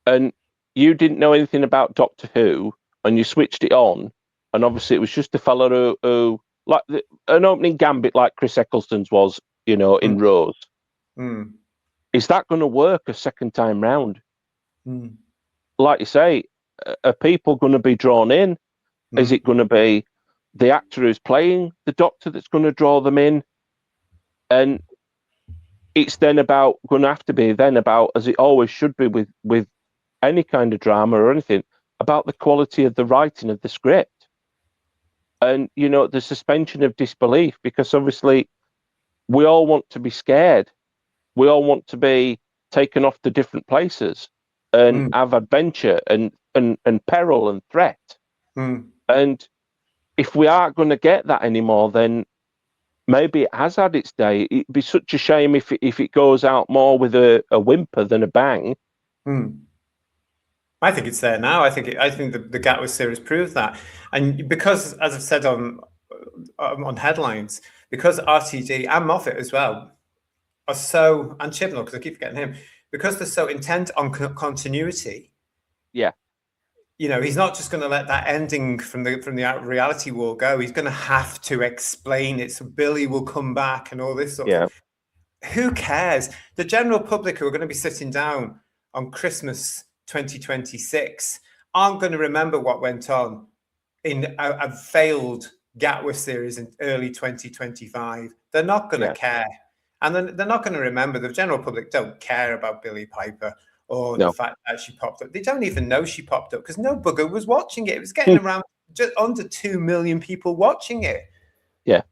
C: and you didn't know anything about Doctor Who, and you switched it on, and obviously it was just a fellow who like an opening gambit like Chris Eccleston's was, in Rose. Is that going to work a second time round? Like you say, are people going to be drawn in? Is it going to be the actor who's playing the Doctor that's going to draw them in? And it's then going to have to be about, as it always should be with any kind of drama or anything, about the quality of the writing of the script. And, the suspension of disbelief, because obviously we all want to be scared. We all want to be taken off to different places and have adventure and peril and threat. And if we aren't going to get that anymore, then maybe it has had its day. It'd be such a shame if it goes out more with a whimper than a bang.
B: I think it's there now. I think the Gatwa series proves that, and because, as I've said on headlines, because RTD and Moffat as well are so, and Chibnall, because I keep forgetting him, because they're so intent on continuity.
C: Yeah.
B: He's not just going to let that ending from the reality war go. He's going to have to explain it. So Billy will come back and all this sort of thing. Who cares? The general public who are going to be sitting down on Christmas 2026 aren't going to remember what went on in a failed Gatwa series in early 2025. They're not going to care. And they're not going to remember. The general public don't care about Billy Piper or the fact that she popped up. They don't even know she popped up because no bugger was watching it. It was getting around just under 2 million people watching it.
C: Yeah.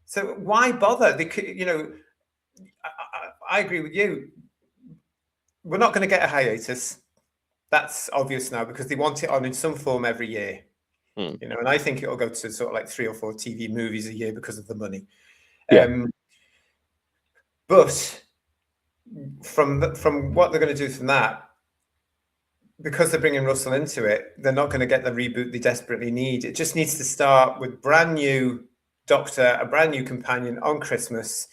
B: So why bother? They could, I agree with you. We're not going to get a hiatus. That's obvious now because they want it on in some form every year. And I think it'll go to sort of like 3 or 4 TV movies a year because of the money. But from what they're going to do from that, because they're bringing Russell into it, they're not going to get the reboot they desperately need. It just needs to start with brand new Doctor, a brand new companion on Christmas.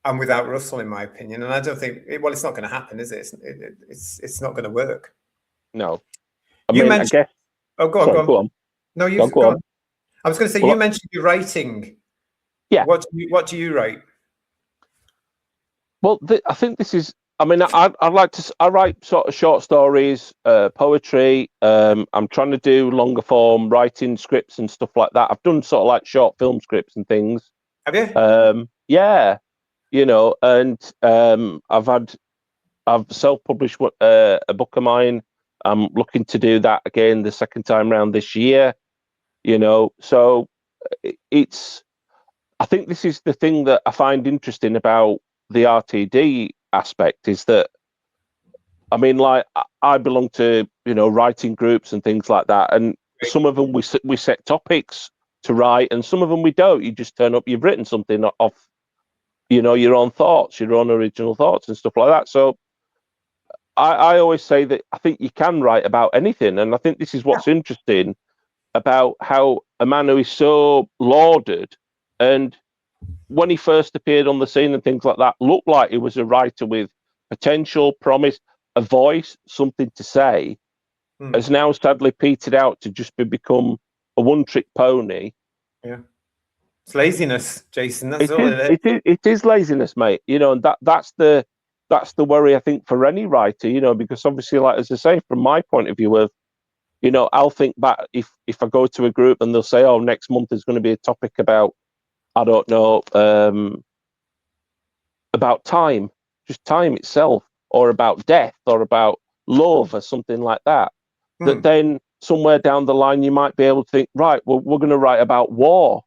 B: and without Russell, in my opinion. And I don't think, well, it's not going to happen, is it? It's not going to work.
C: No.
B: You
C: I
B: mentioned.
C: guess.
B: Oh, go on,
C: Sorry,
B: go on. No, you
C: go
B: go
C: on.
B: on. I was going to say,
C: Well,
B: you mentioned your writing.
C: Yeah.
B: What do you write?
C: Well, I think this is. I mean, I write sort of short stories, poetry. I'm trying to do longer form writing scripts and stuff like that. I've done sort of like short film scripts and things.
B: Have you?
C: Yeah, and I've self-published a book of mine. I'm looking to do that again the second time around this year. So it's. I think this is the thing that I find interesting about the RTD aspect is that, I mean, like I belong to, writing groups and things like that. And some of them we set topics to write and some of them we don't. You just turn up, you've written something off, your own thoughts, your own original thoughts and stuff like that. So I always say that I think you can write about anything. And I think this is what's interesting about how a man who is so lauded and when he first appeared on the scene and things like that, looked like he was a writer with potential, promise, a voice, something to say, has now sadly petered out to just become a one-trick pony.
B: Yeah, it's laziness, Jason. That's all it is.
C: It is laziness, mate. And that's the worry I think for any writer. Because obviously, like as I say, from my point of view, of I'll think back if I go to a group and they'll say, "Oh, next month is going to be a topic about." I don't know, about time, just time itself, or about death, or about love, or something like that. That then somewhere down the line you might be able to think, right, well, we're going to write about war.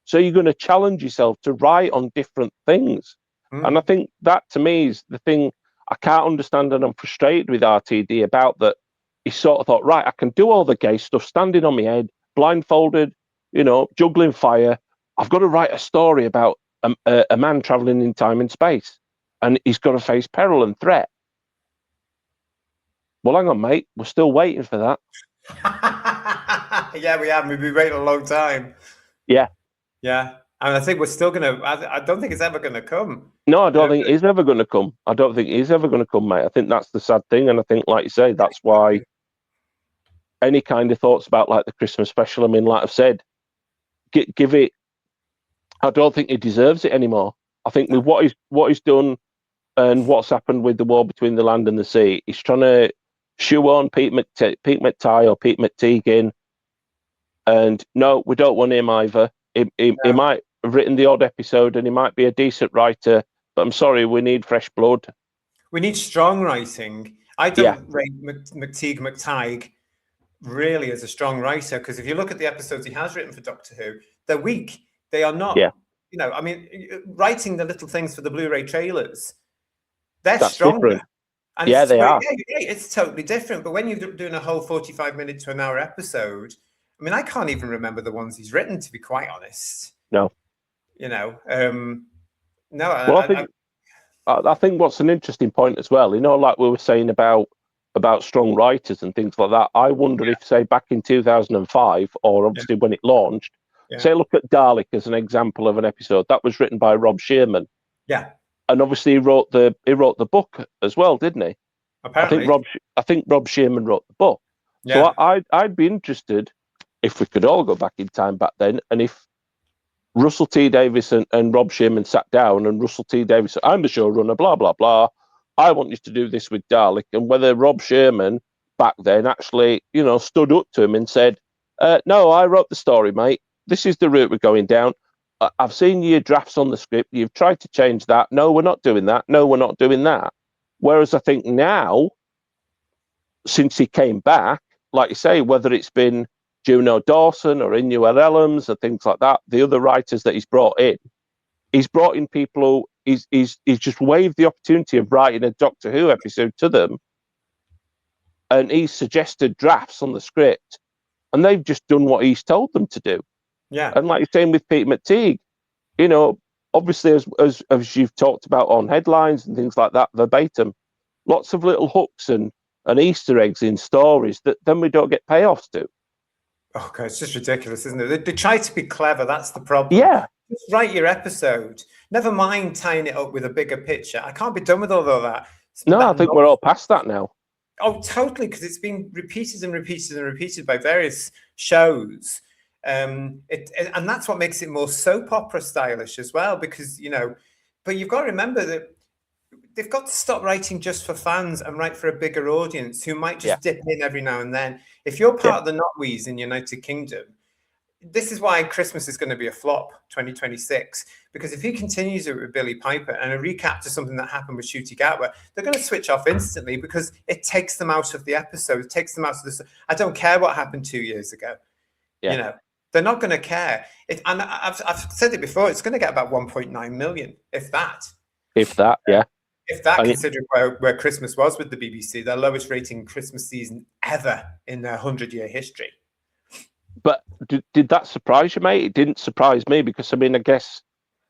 C: So you're going to challenge yourself to write on different things. And I think that to me is the thing I can't understand, and I'm frustrated with RTD about that. He sort of thought, right, I can do all the gay stuff, standing on my head, blindfolded, juggling fire. I've got to write a story about a man traveling in time and space, and he's got to face peril and threat. Well, hang on, mate. We're still waiting for that.
B: Yeah, we have. We've been waiting a long time.
C: Yeah.
B: Yeah. And I think we're still going to, I don't think it's ever going to come.
C: No, I don't think it is ever going to come. I don't think it is ever going to come, mate. I think that's the sad thing. And I think, like you say, that's why any kind of thoughts about like the Christmas special, I mean, like I've said, give it, I don't think he deserves it anymore. I think with what he's done and what's happened with the war between the land and the sea, he's trying to shoe on Pete McTighe or Pete McTeague. And no, we don't want him either. He might have written the odd episode and he might be a decent writer, but I'm sorry, we need fresh blood. We
B: need strong writing. I don't rate McTeague really as a strong writer, because if you look at the episodes he has written for Doctor Who, they're weak. They are not, I mean, writing the little things for the Blu-ray trailers, that's stronger.
C: Different. And they are.
B: Yeah, it's totally different. But when you're doing a whole 45-minute to an hour episode, I mean, I can't even remember the ones he's written, to be quite honest.
C: No.
B: No.
C: Well, I think what's an interesting point as well, like we were saying about strong writers and things like that. I wonder if, say, back in 2005, or obviously when it launched, say, look at Dalek as an example of an episode that was written by Rob Shearman.
B: Yeah.
C: And obviously he wrote the book as well, didn't he?
B: Apparently.
C: I think Rob Shearman wrote the book. Yeah. So I'd be interested if we could all go back in time back then, and if Russell T Davies and Rob Shearman sat down, and Russell T Davies said, "I'm the showrunner, blah blah blah. I want you to do this with Dalek," and whether Rob Shearman back then actually, stood up to him and said, "No, I wrote the story, mate. This is the route we're going down. I've seen your drafts on the script. You've tried to change that. No, we're not doing that. No, we're not doing that." Whereas I think now, since he came back, like you say, whether it's been Juno Dawson or Inuel Ellams or things like that, the other writers that he's brought in people who he's just waived the opportunity of writing a Doctor Who episode to them, and he's suggested drafts on the script, and they've just done what he's told them to do.
B: Yeah.
C: And like you're saying with Pete McTeague, obviously as you've talked about on headlines and things like that, verbatim, lots of little hooks and Easter eggs in stories that then we don't get payoffs to.
B: Oh God, it's just ridiculous, isn't it? They try to be clever. That's the problem.
C: Yeah.
B: Just write your episode. Never mind tying it up with a bigger picture. I can't be done with all of that.
C: No, I think we're all past that now.
B: Oh, totally, because it's been repeated and repeated and repeated by various shows. And that's what makes it more soap opera stylish as well, because, but you've got to remember that they've got to stop writing just for fans and write for a bigger audience who might just dip in every now and then. If you're part of the Notwees in the United Kingdom, this is why Christmas is going to be a flop 2026, because if he continues it with Billy Piper and a recap to something that happened with Shooty Gatwa, they're going to switch off instantly because it takes them out of the episode. It takes them out of this. I don't care what happened 2 years ago. They're not going to care. And I've said it before, it's going to get about 1.9 million, if that.
C: If that, yeah.
B: If that, considering where Christmas was with the BBC, their lowest rating Christmas season ever in their 100-year history.
C: But did that surprise you, mate? It didn't surprise me because, I mean, I guess,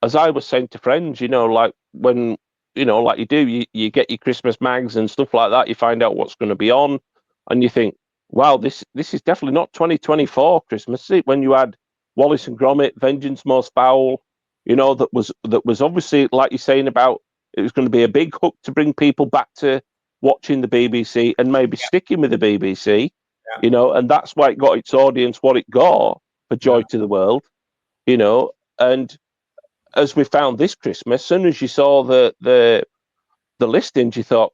C: as I was saying to friends, like when, like you do, you get your Christmas mags and stuff like that, you find out what's going to be on, and you think, wow, this is definitely not 2024 Christmas, is it? When you had Wallace and Gromit, Vengeance Most Foul, that was obviously, like you're saying about, it was going to be a big hook to bring people back to watching the BBC and maybe sticking with the BBC. And that's why it got its audience what it got for Joy to the World, and as we found this Christmas, as soon as you saw the listings, you thought,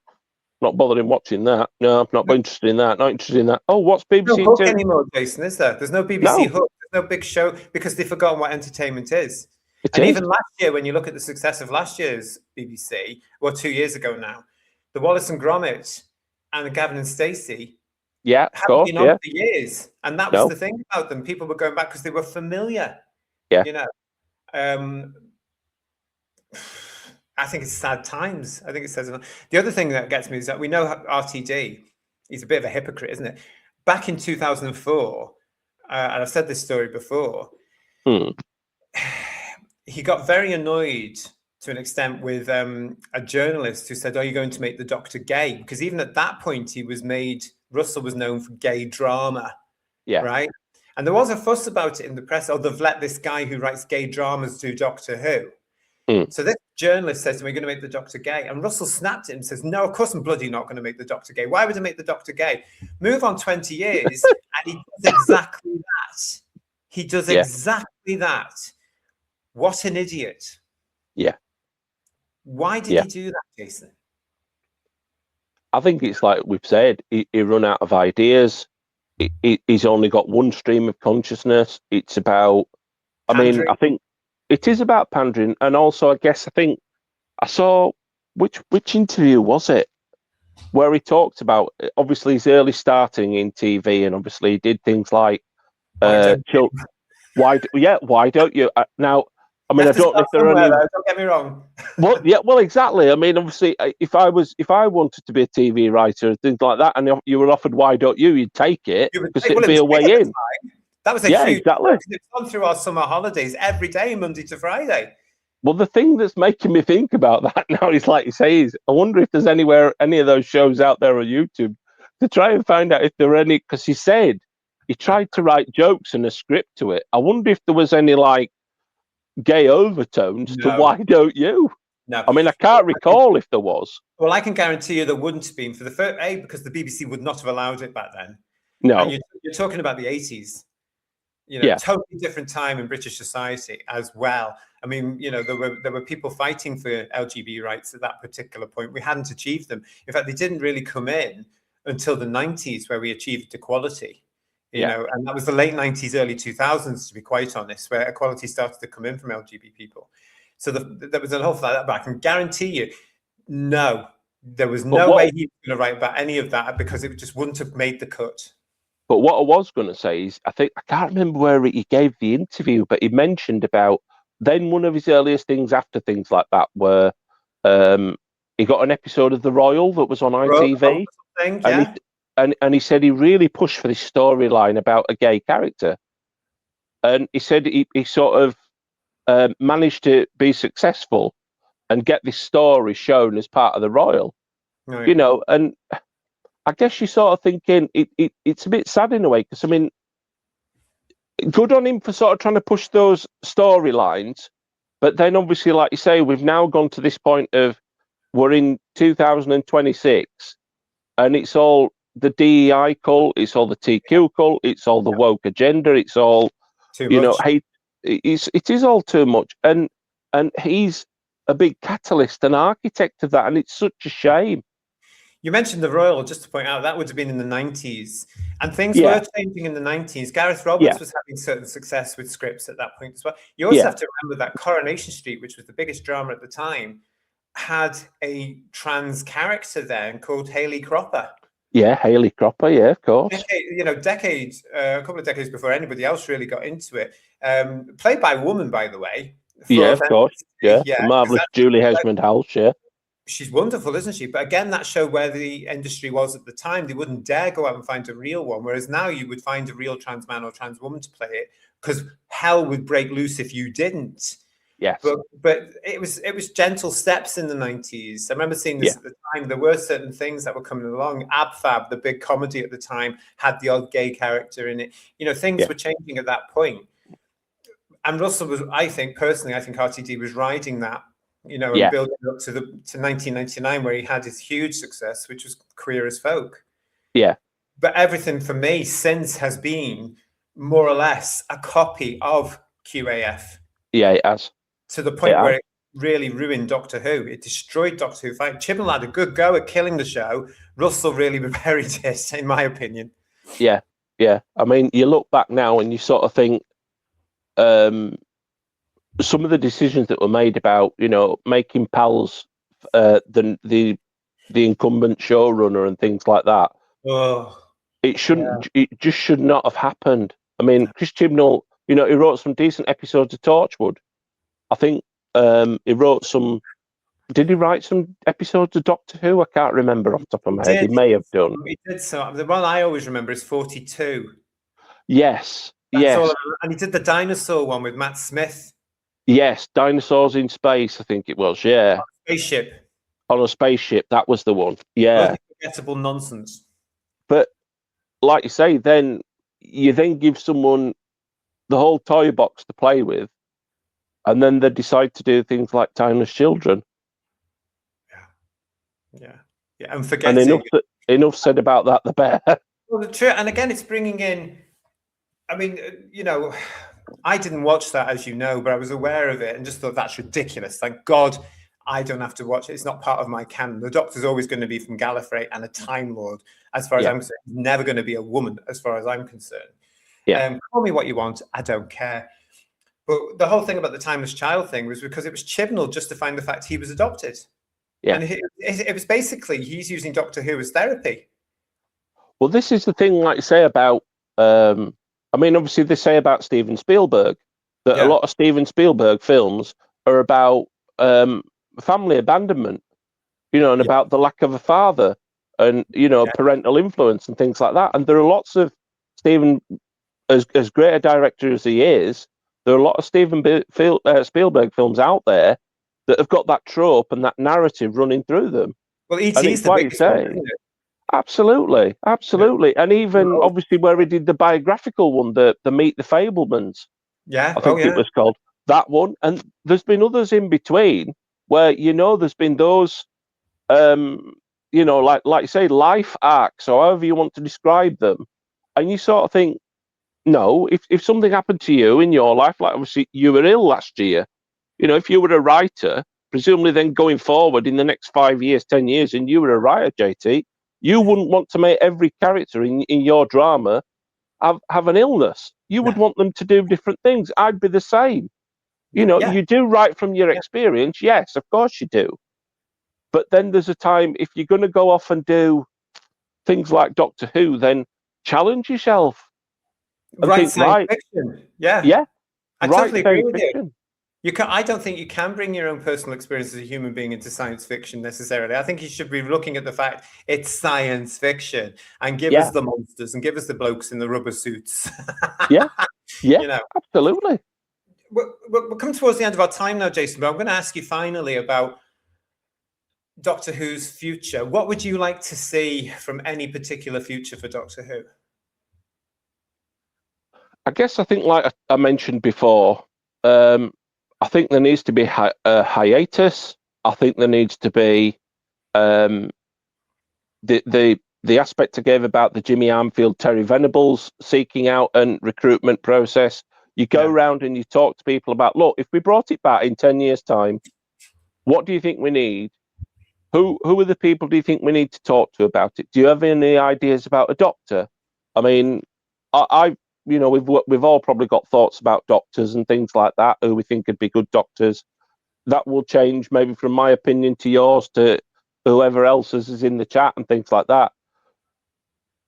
C: not bothering watching that. No, I'm not interested in that. Not interested in that. Oh, what's BBC?
B: No hook anymore, Jason, is there? There's no BBC hook. There's no big show because they've forgotten what entertainment is. Even last year, when you look at the success of last year's BBC, or 2 years ago now, the Wallace and Gromit and the Gavin and Stacey, haven't been on for years, and that was the thing about them. People were going back because they were familiar. I think it's sad times. I think it says the other thing that gets me is that we know RTD. He's a bit of a hypocrite, isn't it? Back in 2004, and I've said this story before. He got very annoyed to an extent with a journalist who said, "Are you going to make the Doctor gay?" Because even at that point, Russell was known for gay drama, right? And there was a fuss about it in the press. Oh, they've let this guy who writes gay dramas do Doctor Who. So this journalist says, "We're going to make the Doctor gay," and Russell snapped it and says, "No, of course I'm bloody not going to make the Doctor gay. Why would I make the Doctor gay?" Move on 20 years, and he does exactly that. He does exactly that. What an idiot!
C: Yeah.
B: Why did he do that, Jason?
C: I think it's like we've said, he run out of ideas. He's only got one stream of consciousness. It's about, pandering. I think it is about pandering. And also, I think I saw, which interview was it? Where he talked about, obviously, his early starting in TV, and obviously he did things like, why don't you? Now, I mean, I don't know if there are any.
B: Don't get me wrong.
C: Well, exactly. I mean, obviously, if I wanted to be a TV writer and things like that, and you were offered, why don't you? You'd take it because it'd be a way in.
B: That was a huge. Exactly. It's gone through our summer holidays every day, Monday to Friday.
C: Well, the thing that's making me think about that now is, like you say, is I wonder if there's any of those shows out there on YouTube to try and find out if there are any. Because he said he tried to write jokes and a script to it. I wonder if there was any gay overtones to why don't you?
B: No.
C: I mean, I can't recall if there was.
B: Well, I can guarantee you there wouldn't have been for the first because the BBC would not have allowed it back then.
C: No.
B: And you're talking about the 80s. Totally different time in British society as well. I mean, there were people fighting for LGBT rights at that particular point. We hadn't achieved them. In fact, they didn't really come in until the 90s where we achieved equality. You know, and that was the late 90s, early 2000s, to be quite honest, where equality started to come in from LGBT people. So there was an awful lot of that. But I can guarantee you, no, there was no way he was going to write about any of that because it just wouldn't have made the cut.
C: But what I was going to say is, I can't remember where he gave the interview, but he mentioned about then one of his earliest things after things like that were he got an episode of The Royal that was on ITV. And he said he really pushed for this storyline about a gay character. And he said he sort of managed to be successful and get this story shown as part of The Royal. Right. And I guess you're sort of thinking it's a bit sad in a way, because, I mean, good on him for sort of trying to push those storylines, But then obviously, like you say, we've now gone to this point of we're in 2026 and it's all the DEI cult, it's all the TQ cult, it's all the woke agenda, it's all,
B: Too much.
C: hate. It is all too much. And he's a big catalyst and architect of that. And it's such a shame.
B: You mentioned the Royal, just to point out, that would have been in the 90s. And things
C: Yeah.
B: were changing in the 90s. Gareth Roberts
C: Yeah.
B: was having certain success with scripts at that point as well. You also
C: Yeah.
B: have to remember that Coronation Street, which was the biggest drama at the time, had a trans character there called Hayley Cropper.
C: Yeah, Hayley Cropper, yeah, of course.
B: A couple of decades before anybody else really got into it. Played by a woman, by the way.
C: Yeah, of course. Yeah,
B: Yeah,
C: the marvelous Julie Hesmond-House, yeah.
B: She's wonderful, isn't she? But again, that showed where the industry was at the time. They wouldn't dare go out and find a real one. Whereas now you would find a real trans man or trans woman to play it, because hell would break loose if you didn't.
C: Yes.
B: But it was gentle steps in the 90s. I remember seeing this at the time. There were certain things that were coming along. Ab Fab, the big comedy at the time, had the odd gay character in it. Things were changing at that point. And Russell was, I think RTD was riding that, and building up to 1999, where he had his huge success, which was Queer as Folk.
C: Yeah.
B: But everything for me since has been more or less a copy of QAF.
C: Yeah, it has.
B: To the point where it really ruined Doctor Who. It destroyed Doctor Who. Chibnall had a good go at killing the show. Russell really buried it, in my opinion.
C: Yeah, yeah. I mean, you look back now and you sort of think some of the decisions that were made about, making pals the incumbent showrunner and things like that.
B: Oh,
C: it shouldn't. Yeah. It just should not have happened. I mean, Chris Chibnall, he wrote some decent episodes of Torchwood. I think he wrote some. Did he write some episodes of Doctor Who? I can't remember off the top of my head. He may have done.
B: He did. So the one I always remember is 42.
C: Yes.
B: That's all, and he did the dinosaur one with Matt Smith.
C: Yes, Dinosaurs in Space, I think it was. Yeah.
B: Spaceship.
C: On a spaceship, that was the one. Yeah.
B: Unforgettable nonsense.
C: But like you say, then you give someone the whole toy box to play with, and then they decide to do things like Timeless Children.
B: Yeah. And forgetting.
C: And enough said about that. The bear.
B: Well, the truth, and again, it's bringing in. I mean, I didn't watch that, as you know, but I was aware of it and just thought that's ridiculous. Thank God I don't have to watch it. It's not part of my canon. The Doctor's always going to be from Gallifrey and a Time Lord, as far as I'm concerned. He's never going to be a woman, as far as I'm concerned.
C: Yeah.
B: Call me what you want. I don't care. But the whole thing about the Timeless Child thing was because it was Chibnall justifying the fact he was adopted.
C: Yeah.
B: And it was basically he's using Doctor Who as therapy.
C: Well, this is the thing, like you say, about... I mean, obviously, they say about Steven Spielberg that a lot of Steven Spielberg films are about family abandonment, and about the lack of a father and, parental influence and things like that. And there are lots of Steven, as great a director as he is, there are a lot of Steven Spielberg films out there that have got that trope and that narrative running through them.
B: Well, E.T. is the biggest one, isn't it?
C: Absolutely. And even obviously where he did the biographical one, the Meet the Fablemans.
B: Yeah,
C: I think it was called that one. And there's been others in between where there's been those like you say, life arcs, or however you want to describe them, and you sort of think, no, if something happened to you in your life, like obviously you were ill last year, if you were a writer, presumably then going forward in the next 5 years, 10 years, and you were a writer, JT. You wouldn't want to make every character in your drama have an illness. You would want them to do different things. I'd be the same. You do write from your experience. Yes, of course you do. But then there's a time, if you're going to go off and do things like Doctor Who, then challenge yourself.
B: Write science fiction. Yeah. I totally agree with you. I don't think you can bring your own personal experience as a human being into science fiction necessarily. I think you should be looking at the fact it's science fiction and give us the monsters and give us the blokes in the rubber suits.
C: Yeah, absolutely.
B: We're coming towards the end of our time now, Jason, but I'm going to ask you finally about Doctor Who's future. What would you like to see from any particular future for Doctor Who?
C: I guess I think, like I mentioned before, I think there needs to be a hiatus. I think there needs to be the aspect I gave about the Jimmy Armfield, Terry Venables seeking out and recruitment process. You go around and you talk to people about, look, if we brought it back in 10 years' time, what do you think we need? Who are the people do you think we need to talk to about it? Do you have any ideas about a doctor? I mean, I we've all probably got thoughts about doctors and things like that, who we think could be good doctors. That will change maybe from my opinion to yours to whoever else is in the chat and things like that.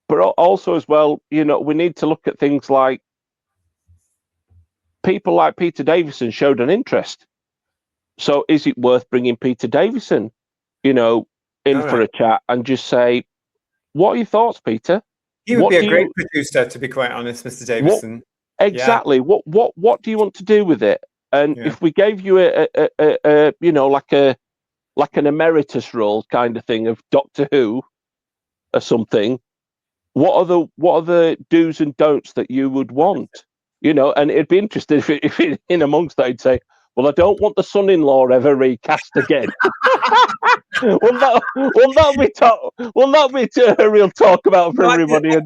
C: But also as well, we need to look at things like people like Peter Davison showed an interest. So is it worth bringing Peter Davison, in for a chat and just say, what are your thoughts, Peter?
B: He would be a great producer, to be quite honest, Mr. Davison.
C: Exactly. Yeah. What do you want to do with it? And if we gave you like an emeritus role kind of thing of Doctor Who or something, what are the do's and don'ts that you would want? And it'd be interesting if in amongst that, he'd say, well, I don't want the son-in-law ever recast again. Will that be a real talk about for everybody?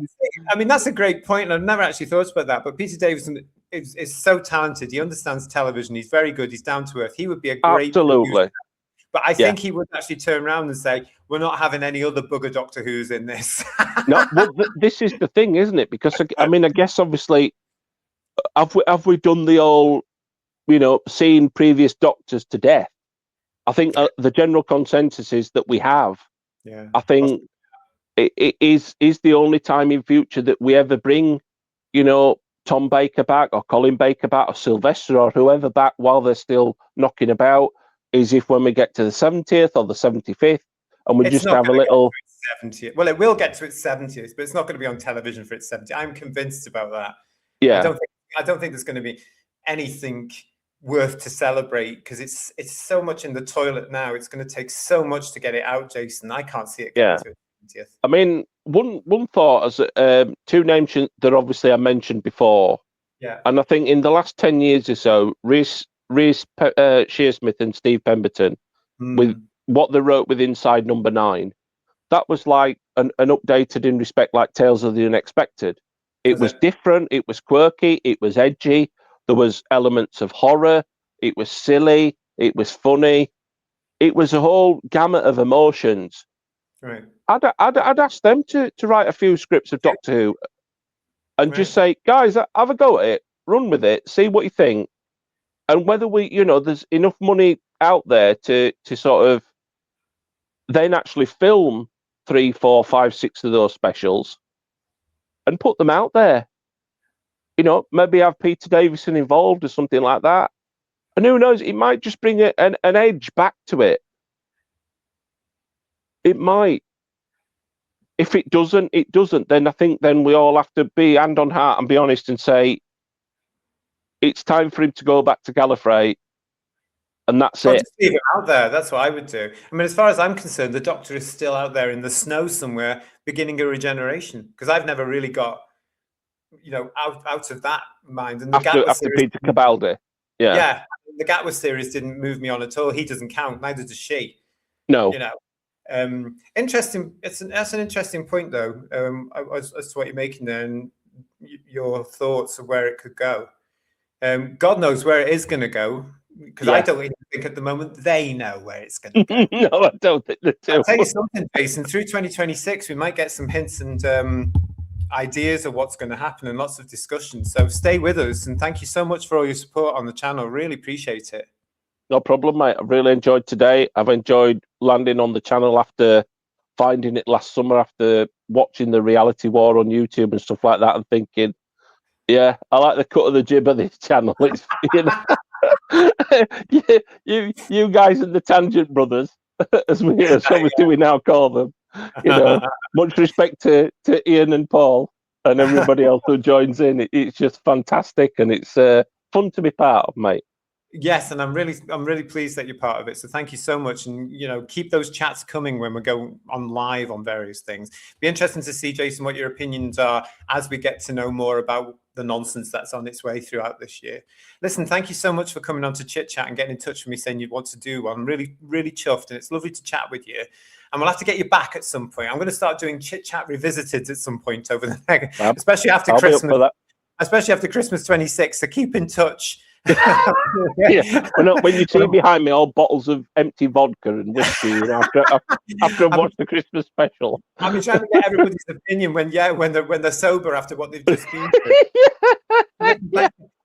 B: I mean, that's a great point, and I've never actually thought about that. But Peter Davison is so talented. He understands television. He's very good. He's down to earth. He would be a great producer. But I think he would actually turn around and say, we're not having any other bugger Doctor Who's in this.
C: No, well, this is the thing, isn't it? Because, I mean, I guess, obviously, have we done the old, seeing previous Doctors to death? I think the general consensus is that we have.
B: Yeah.
C: I think it is the only time in future that we ever bring, Tom Baker back or Colin Baker back or Sylvester or whoever back while they're still knocking about, is if when we get to the 70th or the 75th and we just have a little
B: 70th. Well, it will get to its 70th, but it's not going to be on television for its 70th. I'm convinced about that.
C: Yeah.
B: I don't think there's going to be anything worth to celebrate because it's so much in the toilet now. It's going to take so much to get it out, Jason. I can't see it getting to its 70th. I
C: mean, one thought as two names that obviously I mentioned before.
B: Yeah.
C: And I think in the last 10 years or so, Reese Shearsmith and Steve Pemberton, with what they wrote with Inside Number 9, that was like an updated in respect like Tales of the Unexpected. It was different, it was quirky, it was edgy, there was elements of horror, it was silly, it was funny, it was a whole gamut of emotions.
B: Right.
C: I'd ask them to write a few scripts of Doctor Who and just say, guys, have a go at it, run with it, see what you think. And whether there's enough money out there to sort of then actually film 3, 4, 5, 6 of those specials and put them out there. Maybe have Peter Davison involved or something like that. And who knows, it might just bring an edge back to it. It might. If it doesn't, it doesn't. Then I think we all have to be hand on heart and be honest and say, it's time for him to go back to Gallifrey, and that's it.
B: Just leave it out there. That's what I would do. I mean, as far as I'm concerned, the Doctor is still out there in the snow somewhere, beginning a regeneration. Because I've never really got, out of that mind. And the
C: after Peter Capaldi,
B: yeah, the Gatwa series didn't move me on at all. He doesn't count. Neither does she.
C: No.
B: Interesting. That's an interesting point, though, as to what you're making there and your thoughts of where it could go. God knows where it is going to go, because I don't even think at the moment they know where it's going to go.
C: No, I don't think they do.
B: I'll tell you something, Jason. Through 2026, we might get some hints and ideas of what's going to happen and lots of discussion. So stay with us, and thank you so much for all your support on the channel. Really appreciate it.
C: No problem, mate. I've really enjoyed today. I've enjoyed landing on the channel after finding it last summer, after watching the reality war on YouTube and stuff like that, and thinking, yeah, I like the cut of the jib of this channel. It's you guys and the Tangent Brothers, as obviously we now call them. Much respect to Ian and Paul and everybody else who joins in. It's just fantastic, and it's fun to be part of, mate.
B: Yes, and I'm really pleased that you're part of it. So thank you so much, and keep those chats coming when we go on live on various things. Be interesting to see, Jason, what your opinions are as we get to know more about the nonsense that's on its way throughout this year. Listen, thank you so much for coming on to Chit Chat and getting in touch with me saying you'd want to do one. I'm really, really chuffed, and it's lovely to chat with you. And we'll have to get you back at some point. I'm going to start doing Chit Chat Revisited at some point over the next, especially after Christmas. Especially after Christmas 26. So keep in touch.
C: Yeah, when you see behind me all bottles of empty vodka and whiskey, after I've watched the Christmas special.
B: I've been trying to get everybody's opinion when they're sober after what they've just been through.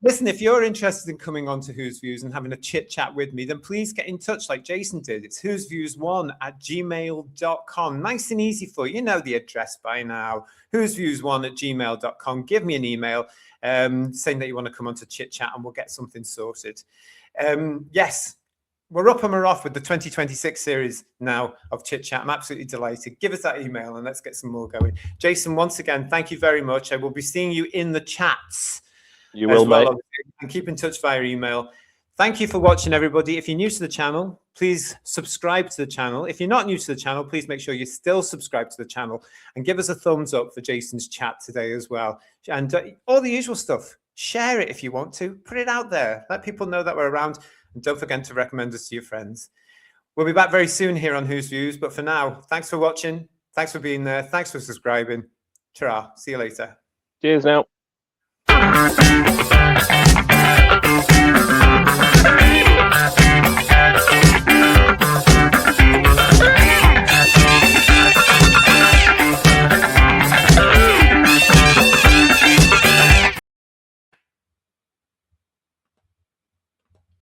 B: Listen, if you're interested in coming on to Who's Views and having a chit chat with me, then please get in touch like Jason did. It's whosviews1@gmail.com. Nice and easy for you. You know the address by now. whosviews1@gmail.com. Give me an email saying that you want to come on to chit chat and we'll get something sorted. Yes, we're up and we're off with the 2026 series now of Chit Chat. I'm absolutely delighted. Give us that email and let's get some more going. Jason, once again, thank you very much. I will be seeing you in the chats.
C: You will, mate.
B: And keep in touch via email. Thank you for watching, everybody. If you're new to the channel, please subscribe to the channel. If you're not new to the channel, please make sure you still subscribe to the channel and give us a thumbs up for Jason's chat today as well. And all the usual stuff. Share it if you want to. Put it out there. Let people know that we're around. And don't forget to recommend us to your friends. We'll be back very soon here on Who's Views. But for now, thanks for watching. Thanks for being there. Thanks for subscribing. Ta-ra. See you later.
C: Cheers now.